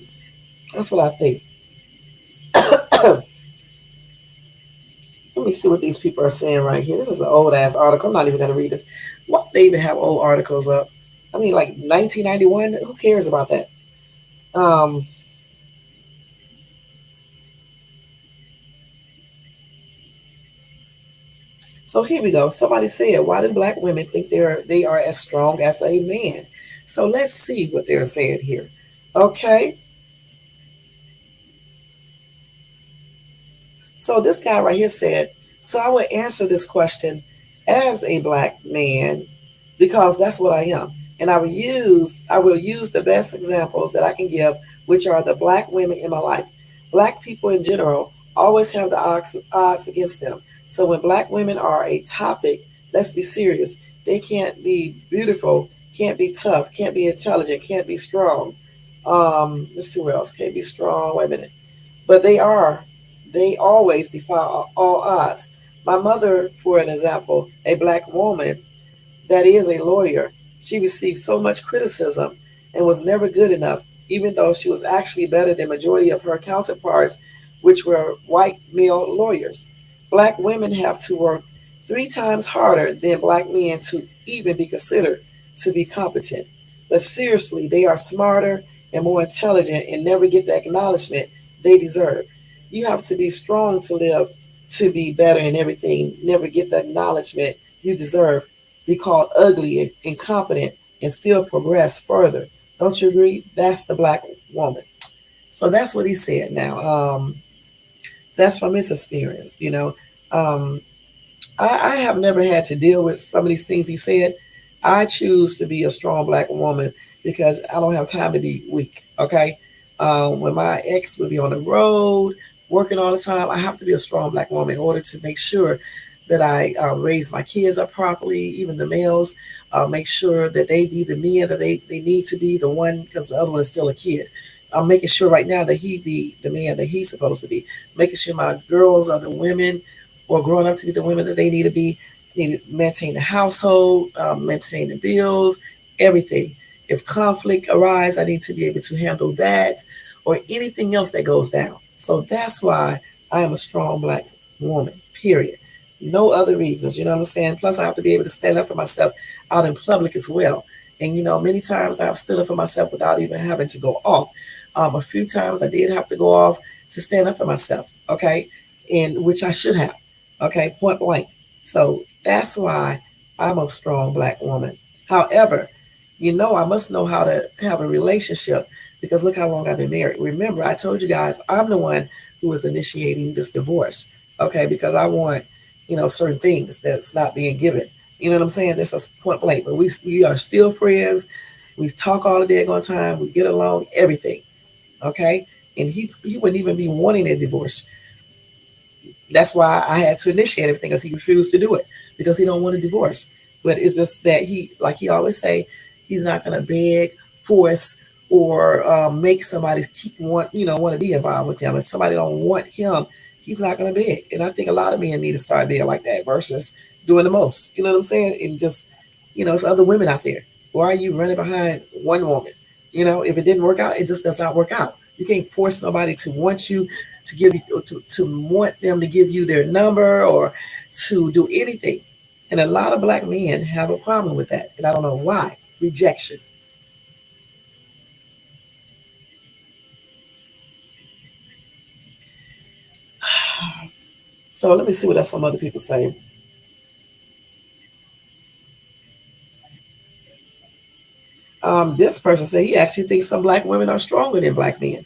that's what I think. Let me see what these people are saying right here. This is an old ass article. I'm not even going to read this. Why do they even have old articles up? I mean, like 1991. Who cares about that? Um, so here we go. Somebody said, "Why do black women think they are as strong as a man?" So let's see what they're saying here. Okay. So this guy right here said, so I would answer this question as a black man because that's what I am. And I will use the best examples that I can give, which are the black women in my life. Black people in general always have the odds against them. So when black women are a topic, let's be serious. They can't be beautiful, can't be tough, can't be intelligent, can't be strong. Let's see what else. Can't be strong. Wait a minute. But they always defy all odds. My mother, for an example, a black woman that is a lawyer, she received so much criticism and was never good enough, even though she was actually better than majority of her counterparts, which were white male lawyers. Black women have to work 3 times harder than black men even be considered to be competent. But seriously, they are smarter and more intelligent and never get the acknowledgement they deserve. You have to be strong to live, to be better in everything, never get the acknowledgement you deserve, be called ugly and incompetent, and still progress further. Don't you agree? That's the black woman. So that's what he said. Now, that's from his experience. Um, I have never had to deal with some of these things he said. I choose to be a strong black woman because I don't have time to be weak. Okay. When my ex would be on the road working all the time, I have to be a strong black woman in order to make sure that I raise my kids up properly, even the males, make sure that they be the men that they need to be, the one, because the other one is still a kid. I'm making sure right now that he be the man that he's supposed to be, making sure my girls are the women or growing up to be the women that they need to be, need to maintain the household, maintain the bills, everything. If conflict arise, I need to be able to handle that or anything else that goes down. So that's why I am a strong black woman, period. No other reasons, you know what I'm saying? Plus, I have to be able to stand up for myself out in public as well. And, many times I have stood up for myself without even having to go off. A few times I did have to go off to stand up for myself, okay? And which I should have, okay, point blank. So that's why I'm a strong black woman. However, I must know how to have a relationship because look how long I've been married. Remember, I told you guys I'm the one who is initiating this divorce, okay, because I want, certain things that's not being given. You know what I'm saying? This is point blank. But we are still friends. We talk all the day on time. We get along, everything, okay? And he wouldn't even be wanting a divorce. That's why I had to initiate everything because he refused to do it because he don't want a divorce. But it's just that he, like he always say, he's not going to beg, force, or make somebody want to be involved with him. If somebody don't want him, he's not going to beg. And I think a lot of men need to start being like that versus doing the most. You know what I'm saying? And just it's other women out there. Why are you running behind one woman? If it didn't work out, it just does not work out. You can't force nobody to want you to give you to want them to give you their number or to do anything. And a lot of black men have a problem with that. And I don't know why. Rejection. So let me see what else some other people say. This person said he actually thinks some black women are stronger than black men.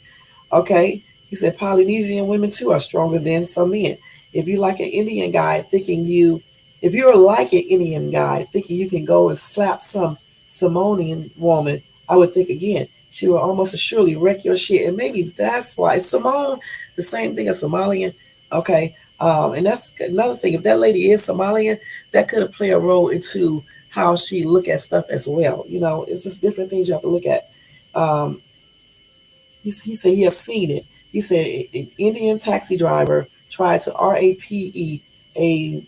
Okay. He said Polynesian women too are stronger than some men. If you like an Indian guy thinking you, if you're like an Indian guy thinking you can go and slap some Samoanian woman, I would think again. She will almost surely wreck your shit. And maybe that's why Samoan, the same thing as Somalian. Okay. And that's another thing. If that lady is Somalian, that could have played a role into how she look at stuff as well. It's just different things you have to look at. Um, he said he have seen it. He said an Indian taxi driver tried to rape a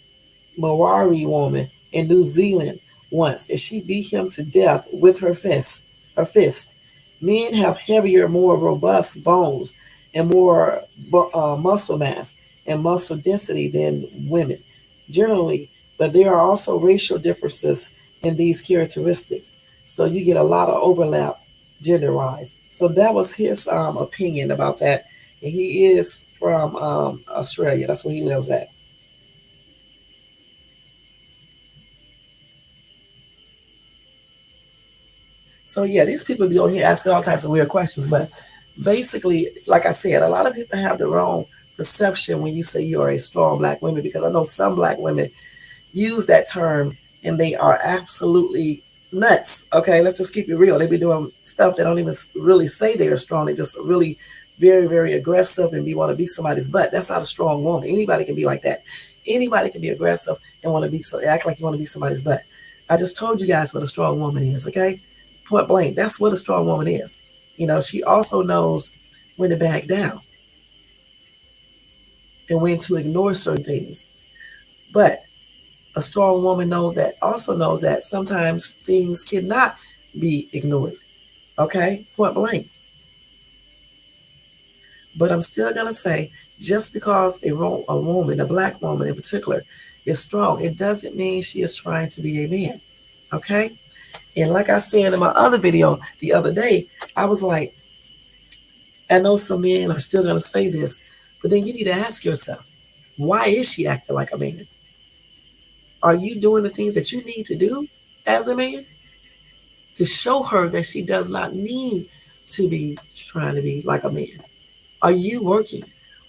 Maori woman in New Zealand once, and she beat him to death with her fist. Her fist. Men have heavier, more robust bones and more muscle mass and muscle density than women, generally. But there are also racial differences in these characteristics, so you get a lot of overlap gender-wise. So that was his opinion about that, and he is from Australia. That's where he lives at. So yeah, these people be on here asking all types of weird questions, but basically, like I said, a lot of people have the wrong perception when you say you are a strong black woman because I know some black women use that term and they are absolutely nuts. Okay, let's just keep it real. They be doing stuff that don't even really say they are strong. They just really very, very aggressive and be want to beat somebody's butt. That's not a strong woman. Anybody can be like that. Anybody can be aggressive and want to be so act like you want to beat somebody's butt. I just told you guys what a strong woman is, okay? Point blank. That's what a strong woman is. She also knows when to back down and when to ignore certain things. But a strong woman knows that sometimes things cannot be ignored. Okay, point blank. But I'm still gonna say, just because a woman, a black woman in particular, is strong, it doesn't mean she is trying to be a man. Okay. And like I said in my other video the other day, I was like, I know some men are still going to say this, but then you need to ask yourself, why is she acting like a man? Are you doing the things that you need to do as a man to show her that she does not need to be trying to be like a man? Are you working?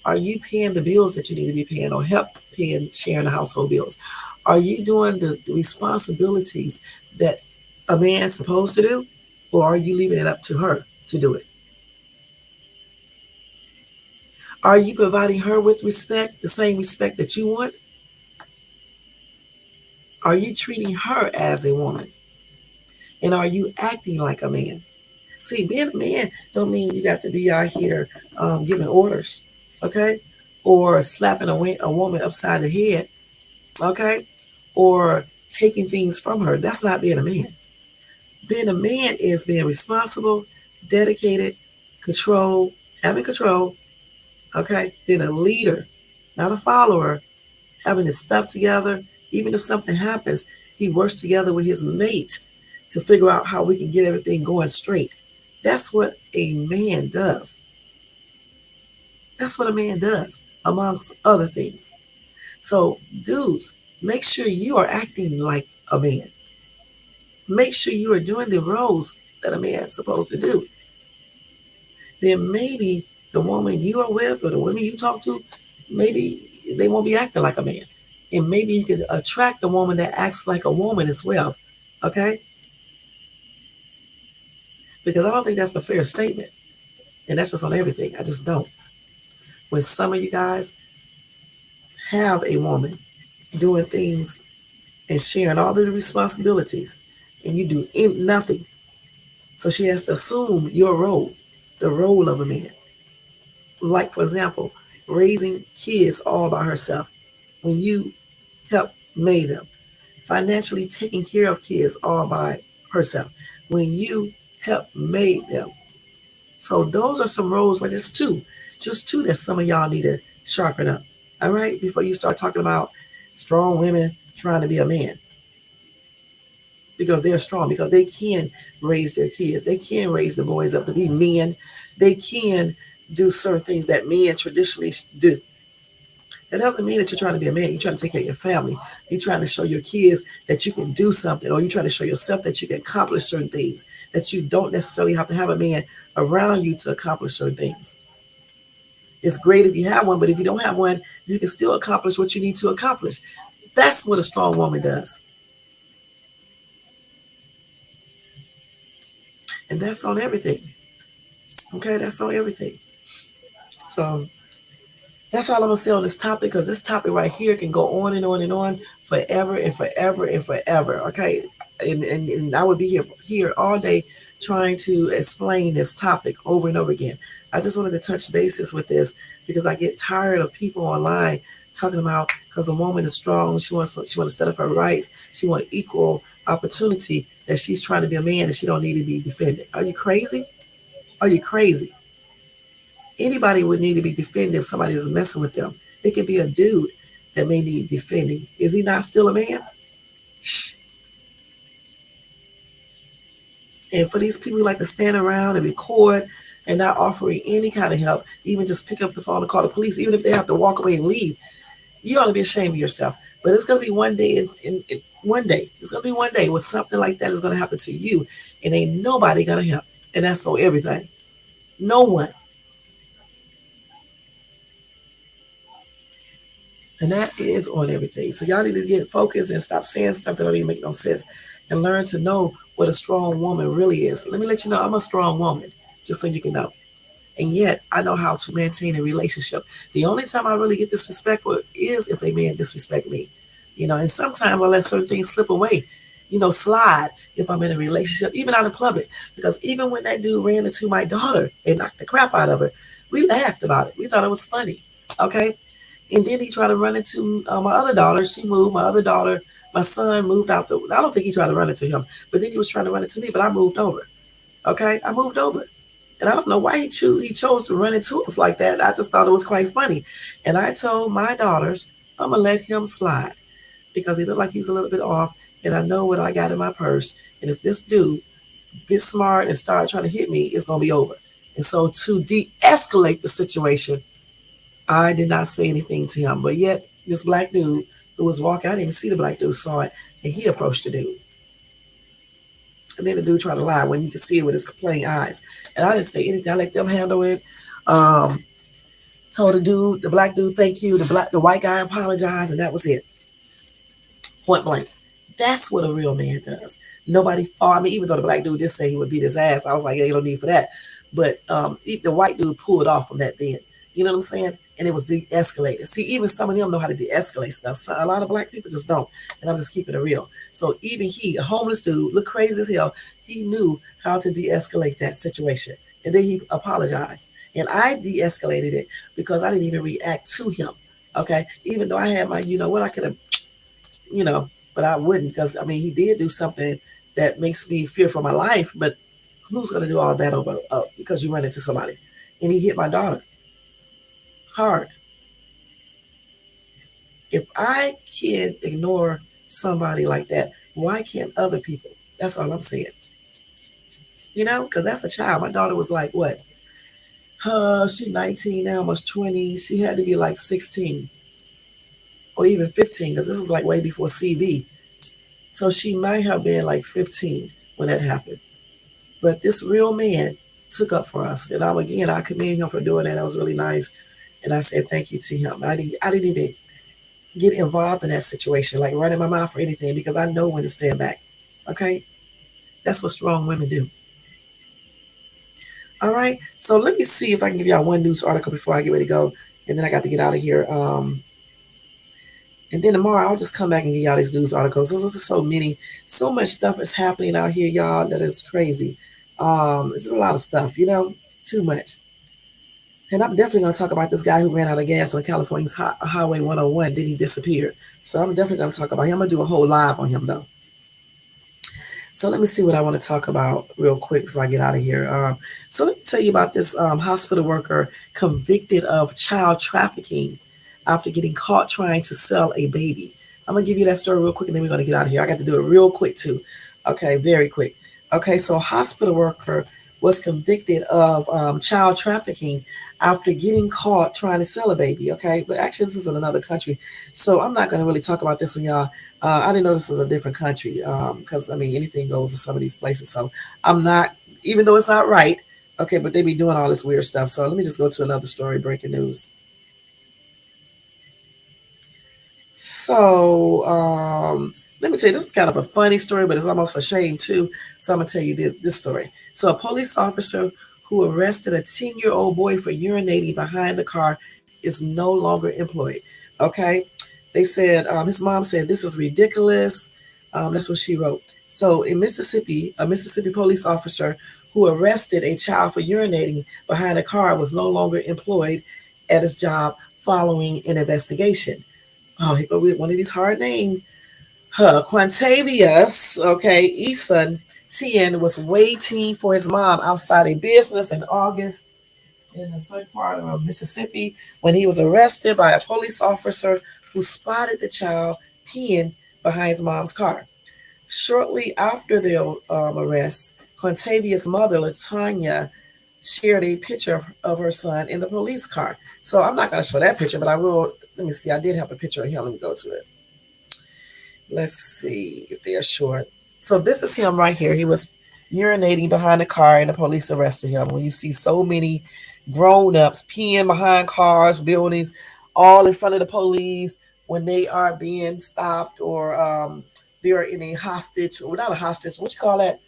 Are you paying the bills that you need to be paying or help paying, sharing the household bills? Are you doing the responsibilities that a man is supposed to do? Or are you leaving it up to her to do it? Are you providing her with respect, the same respect that you want? Are you treating her as a woman? And are you acting like a man? See, being a man don't mean you got to be out here giving orders, okay? Or slapping a woman upside the head, okay? Or taking things from her. That's not being a man. Being a man is being responsible, dedicated, having control, okay? Being a leader, not a follower, having his stuff together. Even if something happens, he works together with his mate to figure out how we can get everything going straight. That's what a man does. That's what a man does, amongst other things. So, dudes, make sure you are acting like a man. Make sure you are doing the roles that a man is supposed to do. Then maybe the woman you are with or the women you talk to, maybe they won't be acting like a man. And maybe you can attract a woman that acts like a woman as well. Okay? Because I don't think that's a fair statement. And that's just on everything. I just don't. When some of you guys have a woman doing things and sharing all of the responsibilities, and you do nothing, so she has to assume your role, the role of a man. Like, for example, raising kids all by herself when you help made them, financially taking care of kids all by herself when you help made them. So those are some roles, but just two that some of y'all need to sharpen up. All right, before you start talking about strong women trying to be a man, because they're strong, because they can raise their kids, they can raise the boys up to be men, they can do certain things that men traditionally do. That doesn't mean that you're trying to be a man. You're trying to take care of your family. You're trying to show your kids that you can do something, or you're trying to show yourself that you can accomplish certain things, that you don't necessarily have to have a man around you to accomplish certain things. It's great if you have one, but if you don't have one, you can still accomplish what you need to accomplish. That's what a strong woman does. And that's on everything. Okay, that's on everything. So that's all I'm gonna say on this topic, because this topic right here can go on and on and on forever and forever and forever. Okay, and I would be here all day trying to explain this topic over and over again. I just wanted to touch bases with this because I get tired of people online talking about, because a woman is strong, she wants to stand up for her rights, she wants equal opportunity, that she's trying to be a man and she don't need to be defended. Are you crazy? Are you crazy? Anybody would need to be defended if somebody is messing with them. It could be a dude that may need defending. Is he not still a man? Shh. And for these people who like to stand around and record and not offering any kind of help, even just pick up the phone and call the police, even if they have to walk away and leave, you ought to be ashamed of yourself. But it's going to be one day, it's going to be one day where something like that is going to happen to you, and ain't nobody going to help. And that's on everything. No one. And that is on everything. So y'all need to get focused and stop saying stuff that don't even make no sense, and learn to know what a strong woman really is. Let me let you know, I'm a strong woman, just so you can know. And yet I know how to maintain a relationship. The only time I really get disrespectful is if a man disrespect me. And sometimes I let certain things slip away, slide if I'm in a relationship, even out in public. Because even when that dude ran into my daughter and knocked the crap out of her, we laughed about it. We thought it was funny. Okay. And then he tried to run into my other daughter. She moved. My other daughter, my son moved out. I don't think he tried to run into him, but then he was trying to run into me. But I moved over. Okay, I moved over, and I don't know why he chose to run into us like that. I just thought it was quite funny, and I told my daughters I'm gonna let him slide because he looked like he's a little bit off, and I know what I got in my purse. And if this dude gets smart and start trying to hit me, it's gonna be over. And so to de-escalate the situation, I did not say anything to him. But yet this black dude who was walking, I didn't even see the black dude, saw it, and he approached the dude. And then the dude tried to lie when you could see it with his plain eyes. And I didn't say anything. I let them handle it. Um, Told the dude, the black dude, thank you. The white guy apologized, and that was it. Point blank. That's what a real man does. Nobody fought. I mean, even though the black dude did say he would beat his ass, I was like, yeah, you don't need for that. But the white dude pulled off from that then. You know what I'm saying? And it was de-escalated. See, even some of them know how to de-escalate stuff. So a lot of black people just don't. And I'm just keeping it real. So even he, a homeless dude, look crazy as hell, he knew how to de-escalate that situation. And then he apologized. And I de-escalated it because I didn't even react to him. Okay. Even though I had my, you know what, I could have, you know, but I wouldn't because I mean he did do something that makes me fear for my life. But who's gonna do all that over because you run into somebody? And he hit my daughter hard. If I can ignore somebody like that, why can't other people? That's all I'm saying. You know, because that's a child. My daughter was like what? She's 19 now, almost 20. She had to be like 16 or even 15 because this was like way before CB. So she might have been like 15 when that happened. But this real man took up for us. And I commend him for doing that. That was really nice. And I said thank you to him. I didn't even get involved in that situation, like running my mouth or anything, because I know when to stand back. Okay? That's what strong women do. All right. So let me see if I can give y'all one news article before I get ready to go. And then I got to get out of here. And then tomorrow I'll just come back and give y'all these news articles. There's so many, so much stuff is happening out here, y'all, that is crazy. This is a lot of stuff, you know, too much. And I'm definitely going to talk about this guy who ran out of gas on California's Highway 101. Then he disappeared. So I'm definitely going to talk about him. I'm going to do a whole live on him, though. So let me see what I want to talk about real quick before I get out of here. So let me tell you about this hospital worker convicted of child trafficking after getting caught trying to sell a baby. I'm going to give you that story real quick and then we're going to get out of here. I got to do it real quick too. Okay, very quick. Okay, so hospital worker was convicted of child trafficking after getting caught trying to sell a baby. Okay, but actually this is in another country. So I'm not going to really talk about this one, y'all. I didn't know this was a different country because, I mean, anything goes in some of these places. So I'm not, even though it's not right, okay, but they be doing all this weird stuff. So let me just go to another story, breaking news. So let me tell you, this is kind of a funny story, but it's almost a shame too. So I'm going to tell you this story. So a police officer who arrested a 10-year-old boy for urinating behind the car is no longer employed. Okay. They said, his mom said, this is ridiculous. That's what she wrote. So in Mississippi, a Mississippi police officer who arrested a child for urinating behind a car was no longer employed at his job following an investigation. Oh, one of these hard names. Quantavious, okay, Eason 10 was waiting for his mom outside a business in August in a certain part of Mississippi when he was arrested by a police officer who spotted the child peeing behind his mom's car. Shortly after the arrest, Quantavious' mother, Latanya, shared a picture of her son in the police car. So I'm not going to show that picture, but I will. Let me see. I did have a picture of him. Let me go to it. Let's see if they are short. So this is him right here. He was urinating behind the car and the police arrested him. When you see so many grown-ups peeing behind cars, buildings, all in front of the police when they are being stopped or they're in a hostage, or not a hostage, what you call that?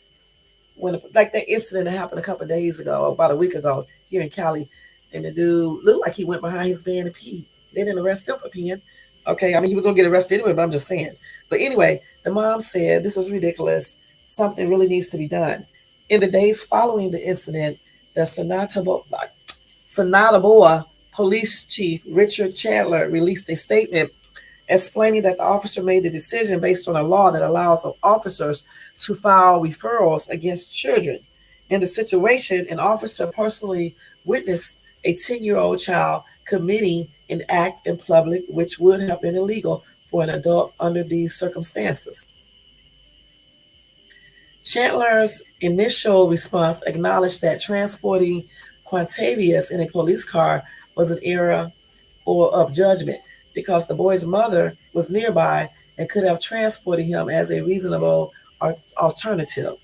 When like that incident that happened a couple of days ago, about a week ago here in Cali, and the dude looked like he went behind his van and peed. They didn't arrest him for peeing. Okay, I mean he was gonna get arrested anyway, but I'm just saying. But anyway, the mom said this is ridiculous. Something really needs to be done. In the days following the incident, the Sonata police chief Richard Chandler released a statement explaining that the officer made the decision based on a law that allows officers to file referrals against children. In the situation, an officer personally witnessed a 10-year-old child committing an act in public which would have been illegal for an adult under these circumstances. Chandler's initial response acknowledged that transporting Quantavius in a police car was an error or of judgment because the boy's mother was nearby and could have transported him as a reasonable alternative.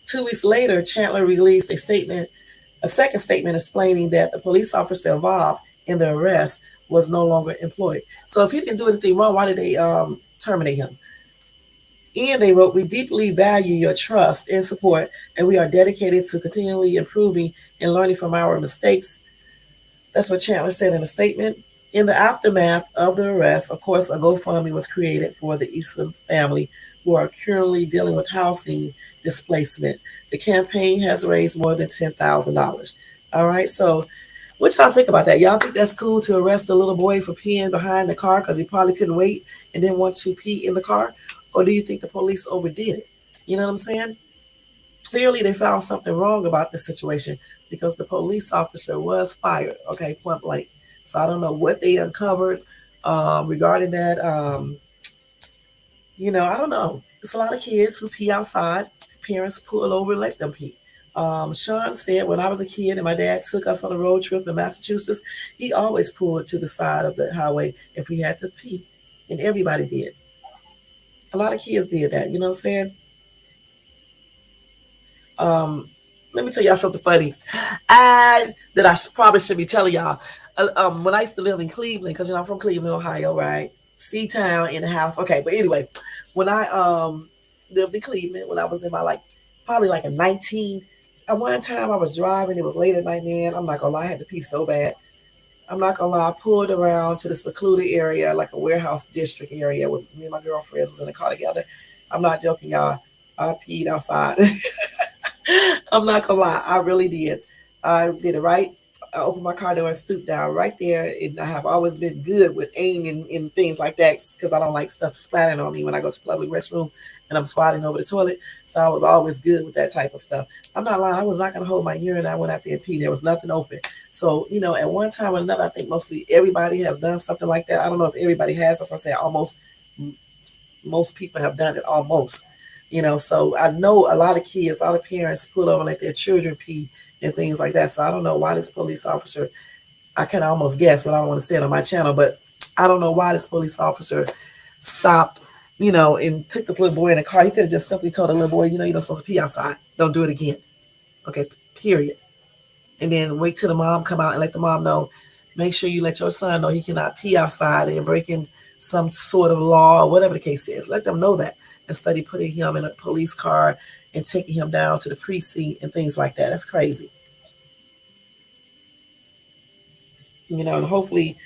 2 weeks later, Chandler released a second statement explaining that the police officer involved in the arrest was no longer employed. So if he didn't do anything wrong, why did they terminate him? And they wrote, "We deeply value your trust and support, and we are dedicated to continually improving and learning from our mistakes." That's what Chandler said in a statement. In the aftermath of the arrest, of course, a GoFundMe was created for the Easton family who are currently dealing with housing displacement. The campaign has raised more than $10,000. All right, so what y'all think about that? Y'all think that's cool to arrest a little boy for peeing behind the car because he probably couldn't wait and didn't want to pee in the car? Or do you think the police overdid it? You know what I'm saying? Clearly, they found something wrong about this situation because the police officer was fired, okay, point blank. So I don't know what they uncovered regarding that. I don't know. It's a lot of kids who pee outside. Parents pull over and let them pee. Sean said, when I was a kid and my dad took us on a road trip in Massachusetts, he always pulled to the side of the highway if we had to pee. And everybody did. A lot of kids did that. You know what I'm saying? Um, Let me tell y'all something funny. I probably should be telling y'all. When I used to live in Cleveland, because I'm from Cleveland, Ohio, right? C town in the house. Okay, but anyway, when I lived in Cleveland, when I was in my probably like a 19. At one time, I was driving. It was late at night, man. I'm not gonna lie, I had to pee so bad. I'm not gonna lie. I pulled around to the secluded area, like a warehouse district area, where me and my girlfriends was in the car together. I'm not joking, y'all. I peed outside. I'm not gonna lie, I really did. I did it right. I opened my car door and stooped down right there. And I have always been good with aiming and things like that because I don't like stuff splattering on me when I go to public restrooms and I'm squatting over the toilet. So I was always good with that type of stuff. I'm not lying, I was not gonna hold my urine. I went out there and pee. There was nothing open. So, at one time or another, I think mostly everybody has done something like that. I don't know if everybody has. That's why I say almost most people have done it almost. So I know a lot of kids, a lot of parents pull over and let their children pee and things like that. So I don't know why this police officer, I can almost guess, but I don't want to say it on my channel, but I don't know why this police officer stopped, and took this little boy in the car. He could have just simply told the little boy, you're not supposed to pee outside. Don't do it again. Okay, period. And then wait till the mom come out and let the mom know, make sure you let your son know he cannot pee outside and breaking some sort of law or whatever the case is. Let them know that instead of putting him in a police car and taking him down to the precinct and things like that. That's crazy. And hopefully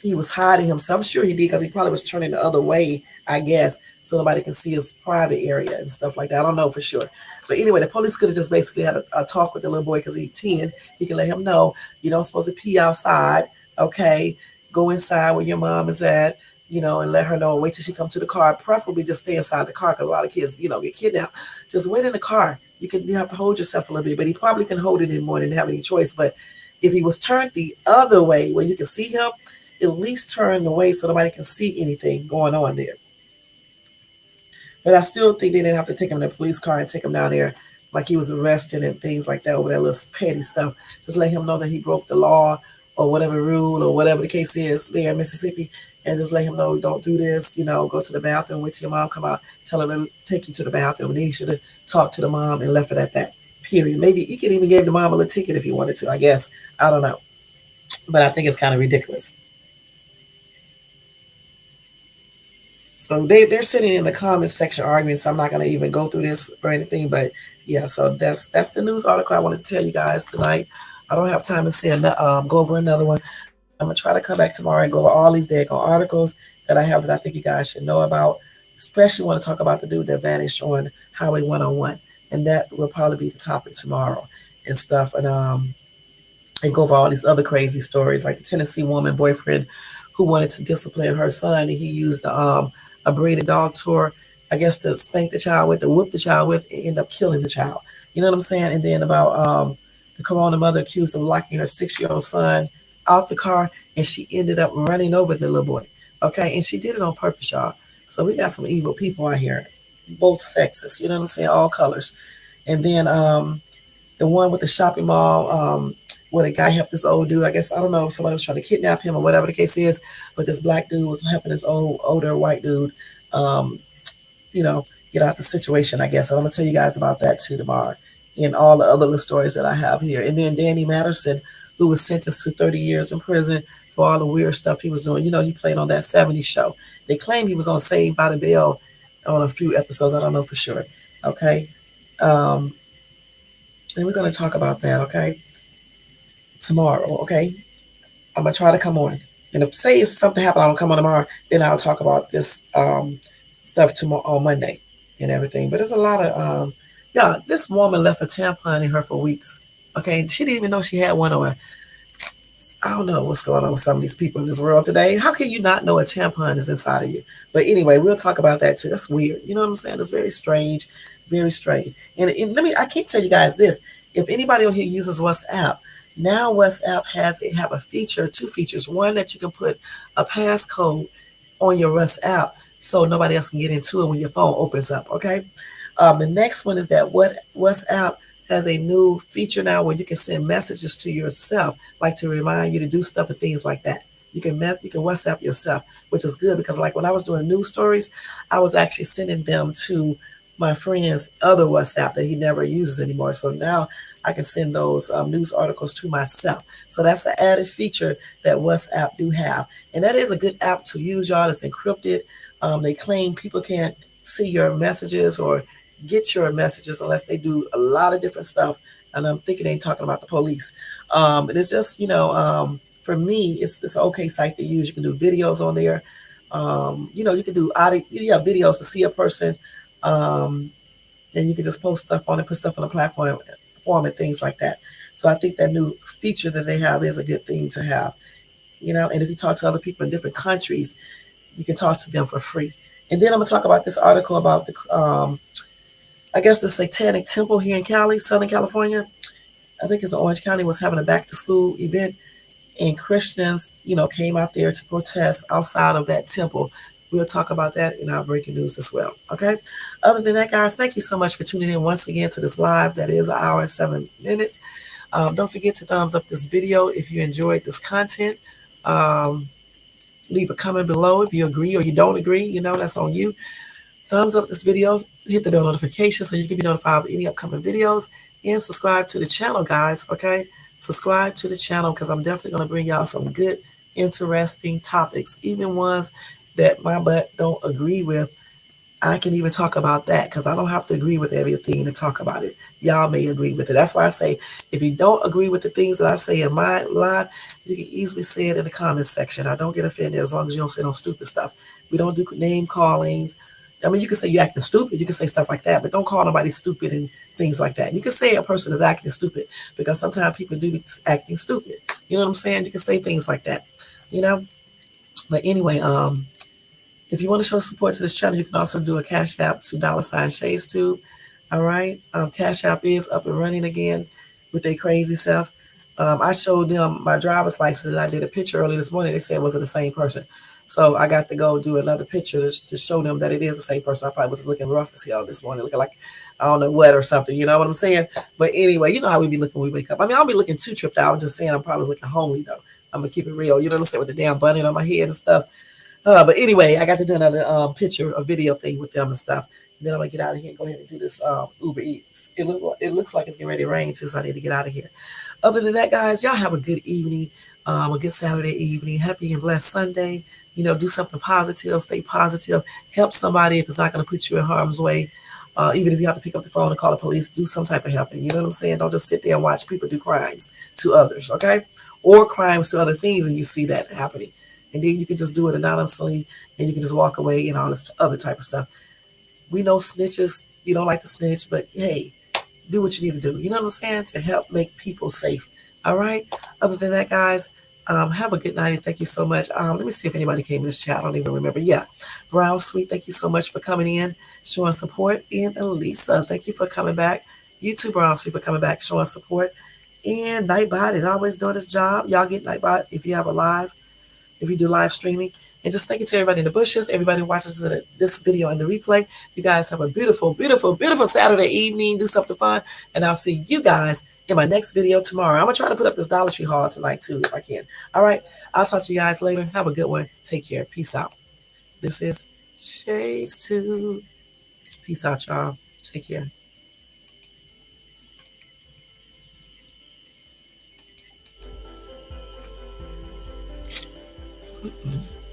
he was hiding himself. I'm sure he did because he probably was turning the other way, I guess, so nobody can see his private area and stuff like that. I don't know for sure. But anyway, the police could have just basically had a talk with the little boy because he's 10. He can let him know you don't supposed to pee outside, okay? Go inside where your mom is at, and let her know. Wait till she come to the car. Preferably just stay inside the car because a lot of kids, get kidnapped. Just wait in the car. You have to hold yourself a little bit, but he probably can hold it anymore than have any choice. But if he was turned the other way where you can see him, at least turn away so nobody can see anything going on there. But I still think they didn't have to take him in a police car and take him down there like he was arrested and things like that over that little petty stuff. Just let him know that he broke the law or whatever rule or whatever the case is there in Mississippi. And just let him know, don't do this, go to the bathroom, wait till your mom come out, tell her to take you to the bathroom. And then he should have talked to the mom and left it at that. Period. Maybe he could even give the mom a little ticket if he wanted to, I guess. I don't know. But I think it's kind of ridiculous. So they're sitting in the comments section arguing, so I'm not going to even go through this or anything. But yeah, so that's the news article I wanted to tell you guys tonight. I don't have time to say go over another one, but I'm going to try to come back tomorrow and go over all these daggone articles that I have that I think you guys should know about. Especially want to talk about the dude that vanished on Highway 101. And that will probably be the topic tomorrow and stuff. And go over all these other crazy stories, like the Tennessee woman boyfriend who wanted to discipline her son, and he used a braided dog tour, I guess, to spank the child with, to whoop the child with, and end up killing the child. You know what I'm saying? And then about the Corona mother accused of locking her 6-year-old son out the car, and she ended up running over the little boy. Okay, and she did it on purpose, y'all. So we got some evil people out here. both sexes. You know what I'm saying? All colors. And then the one with the shopping mall, where the guy helped this old dude. I guess I don't know if somebody was trying to kidnap him or whatever the case is, but this black dude was helping this older white dude, um, you know, get out the situation, I guess. And I'm gonna tell you guys about that too tomorrow, and all the other little stories that I have here. And then Danny Matterson, who was sentenced to 30 years in prison for all the weird stuff he was doing. You know, he played on that '70s show. They claim he was on Saved by the Bell on a few episodes. I don't know for sure. Okay. Um, and we're gonna talk about that, okay, tomorrow, okay? I'm gonna try to come on. And if something happened, I don't come on tomorrow, then I'll talk about this stuff tomorrow on Monday and everything. But there's a lot of yeah, this woman left a tampon in her for weeks. Okay, she didn't even know she had one on. I don't know what's going on with some of these people in this world today. How can you not know a tampon is inside of you? But anyway, we'll talk about that too. That's weird. You know what I'm saying? It's very strange, very strange. And let me, I can't tell you guys this. If anybody on here uses WhatsApp, now WhatsApp have a feature, two features. One that you can put a passcode on your WhatsApp so nobody else can get into it when your phone opens up. Okay. The next one is that WhatsApp has a new feature now where you can send messages to yourself, like to remind you to do stuff and things like that. You can WhatsApp yourself, which is good because like when I was doing news stories, I was actually sending them to my friend's other WhatsApp that he never uses anymore. So now I can send those news articles to myself. So that's an added feature that WhatsApp do have, and that is a good app to use, y'all. It's encrypted. They claim people can't see your messages or get your messages unless they do a lot of different stuff. And I'm thinking they ain't talking about the police. And it's just, for me, it's an okay site to use. You can do videos on there. You can do audio, videos to see a person. And you can just post stuff on it, put stuff on the platform form and things like that. So I think that new feature that they have is a good thing to have. And if you talk to other people in different countries, you can talk to them for free. And then I'm gonna talk about this article about I guess the Satanic Temple here in Cali, Southern California. I think it's in Orange County, was having a back to school event, and Christians, came out there to protest outside of that temple. We'll talk about that in our breaking news as well. Okay. Other than that, guys, thank you so much for tuning in once again to this live. That is an hour and 7 minutes. Don't forget to thumbs up this video if you enjoyed this content. Leave a comment below if you agree or you don't agree. That's on you. Thumbs up this video, hit the bell notification so you can be notified of any upcoming videos, and subscribe to the channel, guys, okay? Subscribe to the channel because I'm definitely going to bring y'all some good, interesting topics, even ones that my butt don't agree with. I can even talk about that because I don't have to agree with everything to talk about it. Y'all may agree with it. That's why I say if you don't agree with the things that I say in my live, you can easily say it in the comments section. I don't get offended as long as you don't say no stupid stuff. We don't do name callings. I mean, you can say you're acting stupid. You can say stuff like that, but don't call nobody stupid and things like that. You can say a person is acting stupid because sometimes people do be acting stupid. You know what I'm saying? You can say things like that, you know? But anyway, if you want to show support to this channel, you can also do a Cash App to $ShadeStube. All right. Cash App is up and running again with their crazy self. I showed them my driver's license and I did a picture early this morning. They said it wasn't the same person. So I got to go do another picture to show them that it is the same person. I probably was looking rough as hell this morning, looking like, I don't know, wet or something. You know what I'm saying? But anyway, you know how we be looking when we wake up. I mean, I don't be looking too tripped out. I'm just saying I'm probably looking homely, though. I'm going to keep it real. You know what I'm saying? With the damn bunny on my head and stuff. But anyway, I got to do another picture, a video thing with them and stuff. And then I'm gonna get out of here and go ahead and do this Uber Eats. It looks like it's getting ready to rain too, so I need to get out of here. Other than that, guys, y'all have a good evening, a good Saturday evening. Happy and blessed Sunday. Do something positive, stay positive, help somebody if it's not gonna put you in harm's way. Even if you have to pick up the phone and call the police, do some type of helping. You know what I'm saying? Don't just sit there and watch people do crimes to others, okay? Or crimes to other things and you see that happening. And then you can just do it anonymously and you can just walk away and all this other type of stuff. We know snitches, you don't like to snitch, but hey, do what you need to do. You know what I'm saying? To help make people safe. All right. Other than that, guys, have a good night and thank you so much. Let me see if anybody came in this chat. I don't even remember. Yeah. Brown Sweet, thank you so much for coming in, showing support. And Elisa, thank you for coming back. You too, Brown Sweet, for coming back, showing support. And Nightbot is always doing his job. Y'all get Nightbot if you have a live. If you do live streaming, And just thank you to everybody in the bushes, everybody who watches this video and the replay. You guys have a beautiful, beautiful, beautiful Saturday evening. Do something fun. And I'll see you guys in my next video tomorrow. I'm going to try to put up this Dollar Tree haul tonight too, if I can. All right. I'll talk to you guys later. Have a good one. Take care. Peace out. This is Chase 2. Peace out, y'all. Take care. Mm-mm.